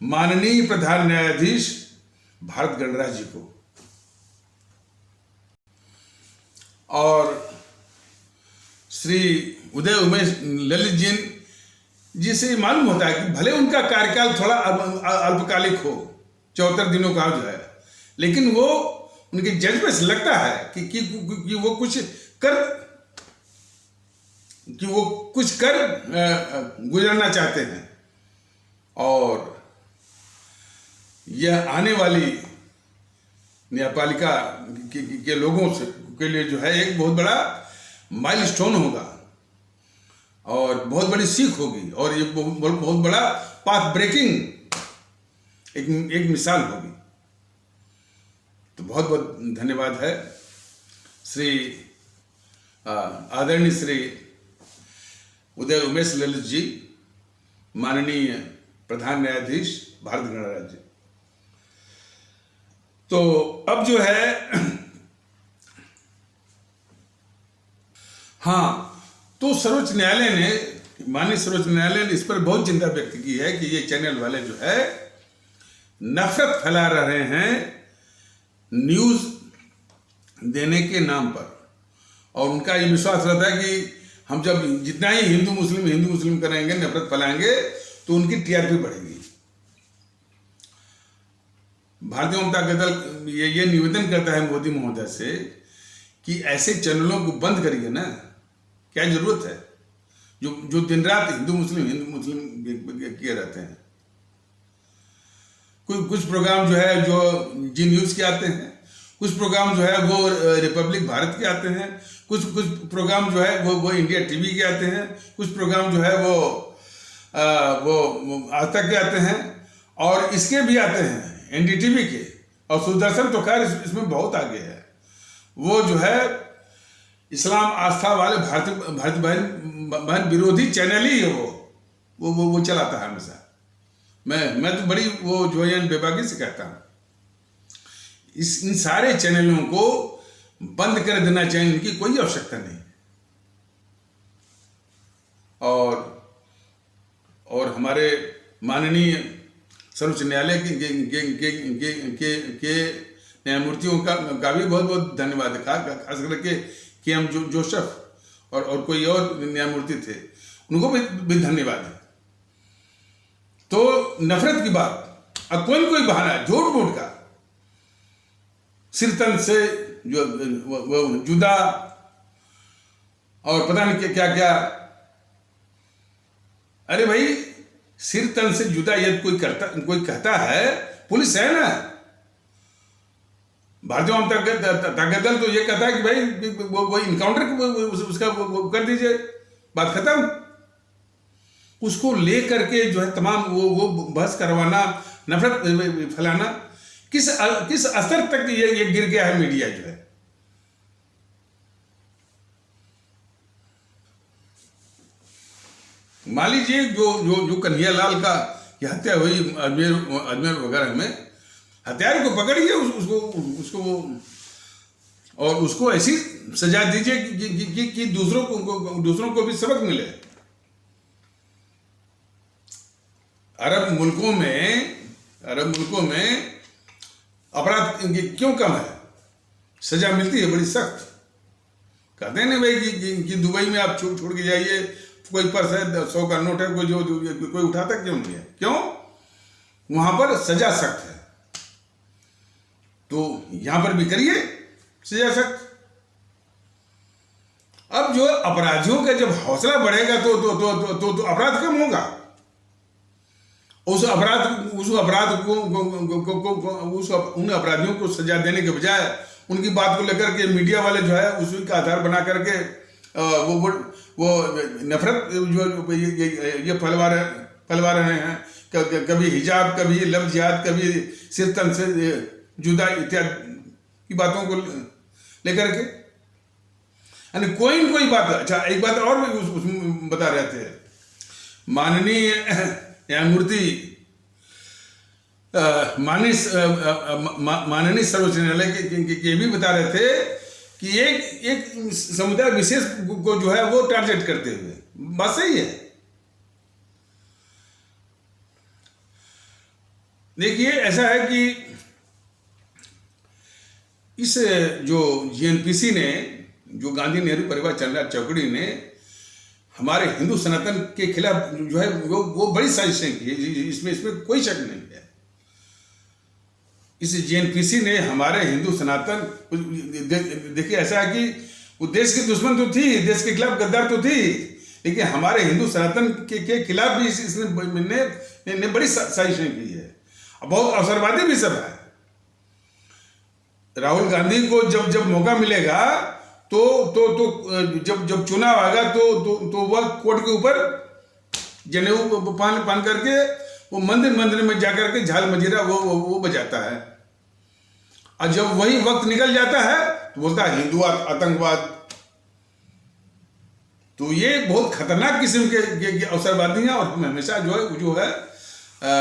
माननीय प्रधान न्यायाधीश भारत गणराज जी को। और श्री उदय उमेश ललित जी से मालूम होता है कि भले उनका कार्यकाल थोड़ा अल्पकालिक हो, 74 दिनों का जो है, लेकिन वो उनके जज्बे से लगता है कि वो कुछ कर गुजरना चाहते हैं। और यह आने वाली न्यायपालिका के लोगों के लिए जो है एक बहुत बड़ा माइलस्टोन होगा और बहुत बड़ी सीख होगी, और ये बहुत बड़ा पाथ ब्रेकिंग एक मिसाल होगी। तो बहुत बहुत धन्यवाद है श्री आदरणीय श्री उदय उमेश ललित जी, माननीय प्रधान न्यायाधीश भारत गणराज जी। तो अब जो है हाँ, तो सर्वोच्च न्यायालय ने, माननीय सर्वोच्च न्यायालय ने इस पर बहुत चिंता व्यक्त की है कि ये चैनल वाले जो है नफरत फैला रहे हैं न्यूज देने के नाम पर। और उनका ये विश्वास रहता है कि हम जब जितना ही हिंदू मुस्लिम करेंगे, नफरत फैलाएंगे, तो उनकी टीआरपी बढ़ेगी। भारतीय जनता दल ये निवेदन करता है मोदी महोदय से कि ऐसे चैनलों को बंद करिए ना, क्या जरूरत है जो दिन रात हिंदू मुस्लिम किए रहते हैं। कुछ प्रोग्राम जो है जो जी न्यूज के आते हैं, कुछ प्रोग्राम जो है वो रिपब्लिक भारत के आते हैं, कुछ प्रोग्राम जो है वो इंडिया टीवी के आते हैं, कुछ प्रोग्राम जो है वो आज तक के आते हैं, और इसके भी आते हैं एनडीटीवी के, और दूरदर्शन तो खैर इसमें बहुत आगे है। वो जो है इस्लाम आस्था वाले भारत बहन विरोधी चैनल ही है वो चलाता है हमेशा। मैं तो बड़ी वो जो है बेबाकी से कहता हूँ, इन सारे चैनलों को बंद कर देना चाहिए, इनकी कोई आवश्यकता नहीं। और हमारे माननीय सर्वोच्च न्यायालय के न्यायमूर्तियों का भी बहुत बहुत धन्यवाद है, खास करके के.एम. जोसेफ और कोई और न्यायमूर्ति थे, उनको भी धन्यवाद है। तो नफरत की बात, अब कोई बहाना झूठ मूठ का, सिर तन से जो जुदा और पता नहीं क्या क्या। अरे भाई, सिर तन से जुदा यदि कोई कहता है, पुलिस है ना, भारतीय जनता दल तो ये कहता है कि भाई वो इनकाउंटर उसका वो कर दीजिए, बात खत्म। उसको लेकर के जो है तमाम वो बहस करवाना, नफरत फैलाना, किस स्तर तक ये गिर गया है मीडिया जो है। मान लीजिए जो कन्हैया लाल का हत्या हुई अजमेर वगैरह में, हत्यारे को पकड़िए, उसको ऐसी सजा दीजिए कि दूसरों को भी सबक मिले। अरब मुल्कों में अपराध क्यों कम है, सजा मिलती है बड़ी सख्त। कहते हैं ना भाई कि दुबई में आप छोड़ के जाइए, कोई पर्स है 100 का नोट है, कोई उठाता क्यों नहीं है? क्यों? वहां पर सजा सख्त है, तो यहां पर भी करिए सजा सख्त। अब जो अपराधियों का जब हौसला बढ़ेगा तो अपराध कम होगा। उन अपराधियों को सजा देने के बजाय उनकी बात को लेकर के मीडिया वाले जो है उसी का आधार बना करके वो नफरत जो ये फैलवा रहे हैं। कभी हिजाब, कभी लफ्ज़ जिहाद, कभी सिर तन से जुदा इत्यादि की बातों को लेकर के, यानी कोई न कोई बात। अच्छा, एक बात और भी उसमें बता रहे थे माननीय न्यायमूर्ति माननीय सर्वोच्च न्यायालय के भी बता रहे थे कि एक समुदाय विशेष को जो है वो टारगेट करते हुए, बात सही है। देखिए, ऐसा है कि इस जो जीएनपीसी ने, जो गांधी नेहरू परिवार चंद्रा चौकड़ी ने हमारे हिंदू सनातन के खिलाफ जो है वो बड़ी साजिशें की, इसमें कोई शक नहीं है। इस जीएनपीसी ने हमारे हिंदू सनातन, देखिए ऐसा है कि वो देश के दुश्मन तो थी, देश के खिलाफ गद्दार तो थी, लेकिन हमारे हिंदू सनातन के खिलाफ भी इसने बड़ी साजिशें की है। बहुत अवसरवादी भी सब है। राहुल गांधी को जब मौका मिलेगा तो जब चुनाव आएगा तो वह कोर्ट के ऊपर जनेऊ पान करके वो मंदिर में जाकर के झाल मजीरा वो बजाता है, और जब वही वक्त निकल जाता है तो बोलता है हिंदुवाद, आतंकवाद। तो ये बहुत खतरनाक किस्म के अवसरवादी हैं, और हमेशा जो है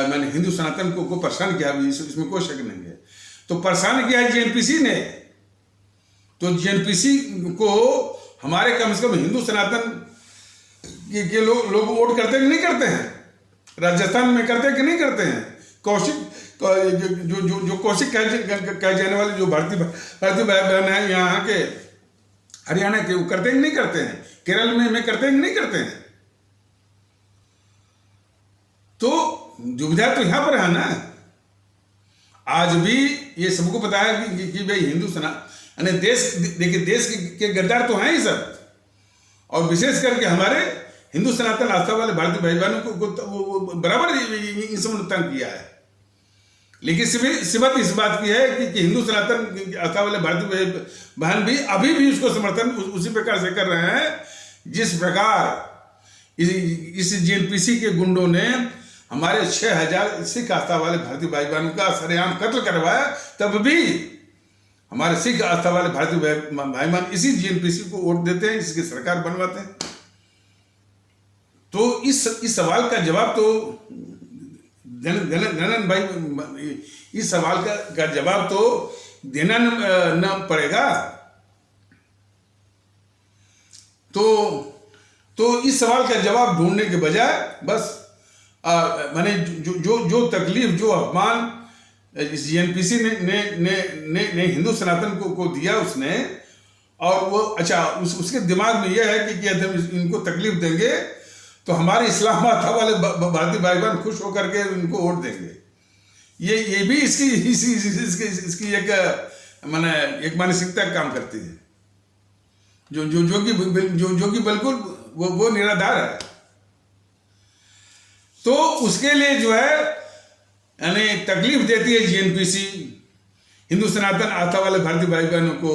मैंने हिंदू सनातन को परेशान किया, इसमें कोई शक नहीं है। तो परेशान किया है जीएनपीसी ने, तो जीएनपीसी को हमारे कम से कम हिंदू सनातन के लोग वोट करते कि नहीं करते हैं? राजस्थान में करते कि नहीं करते हैं? कौशिक जो कौशिक कहे जाने वाले जो भारतीय बहन है यहाँ के हरियाणा के, वो करते कि नहीं करते हैं? केरल में करते कि नहीं करते हैं? तो दुविधा तो यहां पर है ना। आज भी ये सबको पता है कि भाई हिंदू सनातन देश, देखिए देश के गद्दार तो हैं ही सब, और विशेष करके हमारे हिंदू सनातन आस्था वाले भारतीय भाई बहनों को बराबर इन सब ने तंग किया है। लेकिन सिबत इस बात की है कि हिंदू सनातन आस्था वाले भारतीय बहन भी अभी भी उसको समर्थन उसी प्रकार से कर रहे हैं जिस प्रकार इस जीएनपीसी के गुंडों ने हमारे 6000 सिख आस्था वाले भारतीय भाई बहनों का सरेआम कत्ल करवाया। तब भी हमारे सिख आस्था वाले भारतीय भाई बहन इसी जीएनपीसी को वोट देते हैं, इसकी सरकार बनवाते हैं। तो इस सवाल का जवाब तो धनन भाई, इस सवाल का जवाब तो देना न पड़ेगा। तो इस सवाल का जवाब ढूंढने के बजाय बस मैंने जो तकलीफ, जो अपमान इस जीएनपीसी ने हिंदू सनातन को दिया उसने, और वो अच्छा उसके दिमाग में यह है कि हम इनको तकलीफ देंगे तो हमारे इस्लाम आस्था वाले भारतीय भाई बहन खुश होकर के उनको वोट देंगे। ये भी इसकी एक मानसिकता काम करती है जो कि बिल्कुल वो निराधार है। तो उसके लिए जो है यानी तकलीफ देती है जीएनपीसी हिंदू सनातन आस्था वाले भारतीय भाई बहनों को,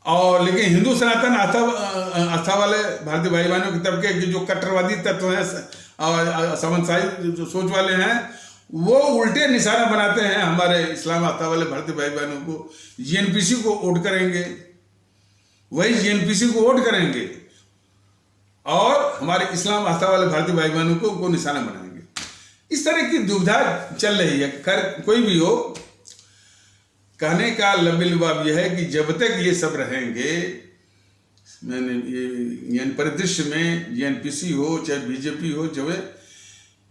और लेकिन हिंदू सनातन आस्था वाले भारतीय भाई बहनों के तबके के जो कट्टरवादी तत्व हैं और सामंतशाही जो सोच वाले हैं, वो उल्टे निशाना बनाते हैं हमारे इस्लाम आस्था वाले भारतीय भाई बहनों को। जीएनपीसी को वोट करेंगे, वही जीएनपीसी को वोट करेंगे और हमारे इस्लाम आस्था वाले भारतीय भाई बहनों को निशाना बनाएंगे। इस तरह की दुविधा चल रही है। खैर कोई भी हो, कहने का लबाब यह है कि जब तक ये सब रहेंगे, मैंने ये परिदृश्य में जीएनपीसी हो चाहे बीजेपी हो, जो है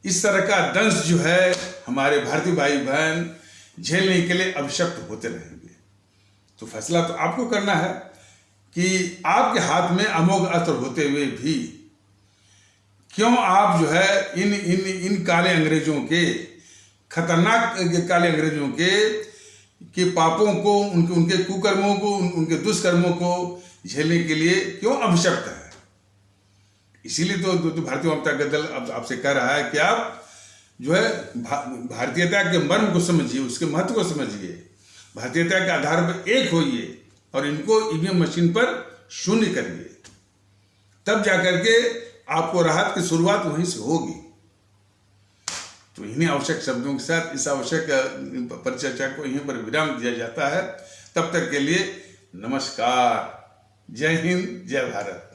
इस तरह का दंश जो है हमारे भारतीय भाई बहन झेलने के लिए अभिशप्त होते रहेंगे। तो फैसला तो आपको करना है कि आपके हाथ में अमोघ अस्त्र होते हुए भी क्यों आप जो है इन काले अंग्रेजों के खतरनाक काले अंग्रेजों के पापों को, उनके कुकर्मों को, उनके दुष्कर्मों को झेलने के लिए क्यों आवश्यकता है। इसीलिए तो भारतीय वामपंथी अकाली दल अब आपसे कह रहा है कि आप जो है भारतीयता के मर्म को समझिए, उसके महत्व को समझिए, भारतीयता के आधार पर एक होइए और इनको ईवीएम मशीन पर शून्य करिए, तब जाकर के आपको राहत की शुरुआत वहीं से होगी। तो इन्हीं आवश्यक शब्दों के साथ इस आवश्यक परिचर्चा को यहीं पर विराम दिया जाता है। तब तक के लिए नमस्कार। जय हिंद, जय भारत।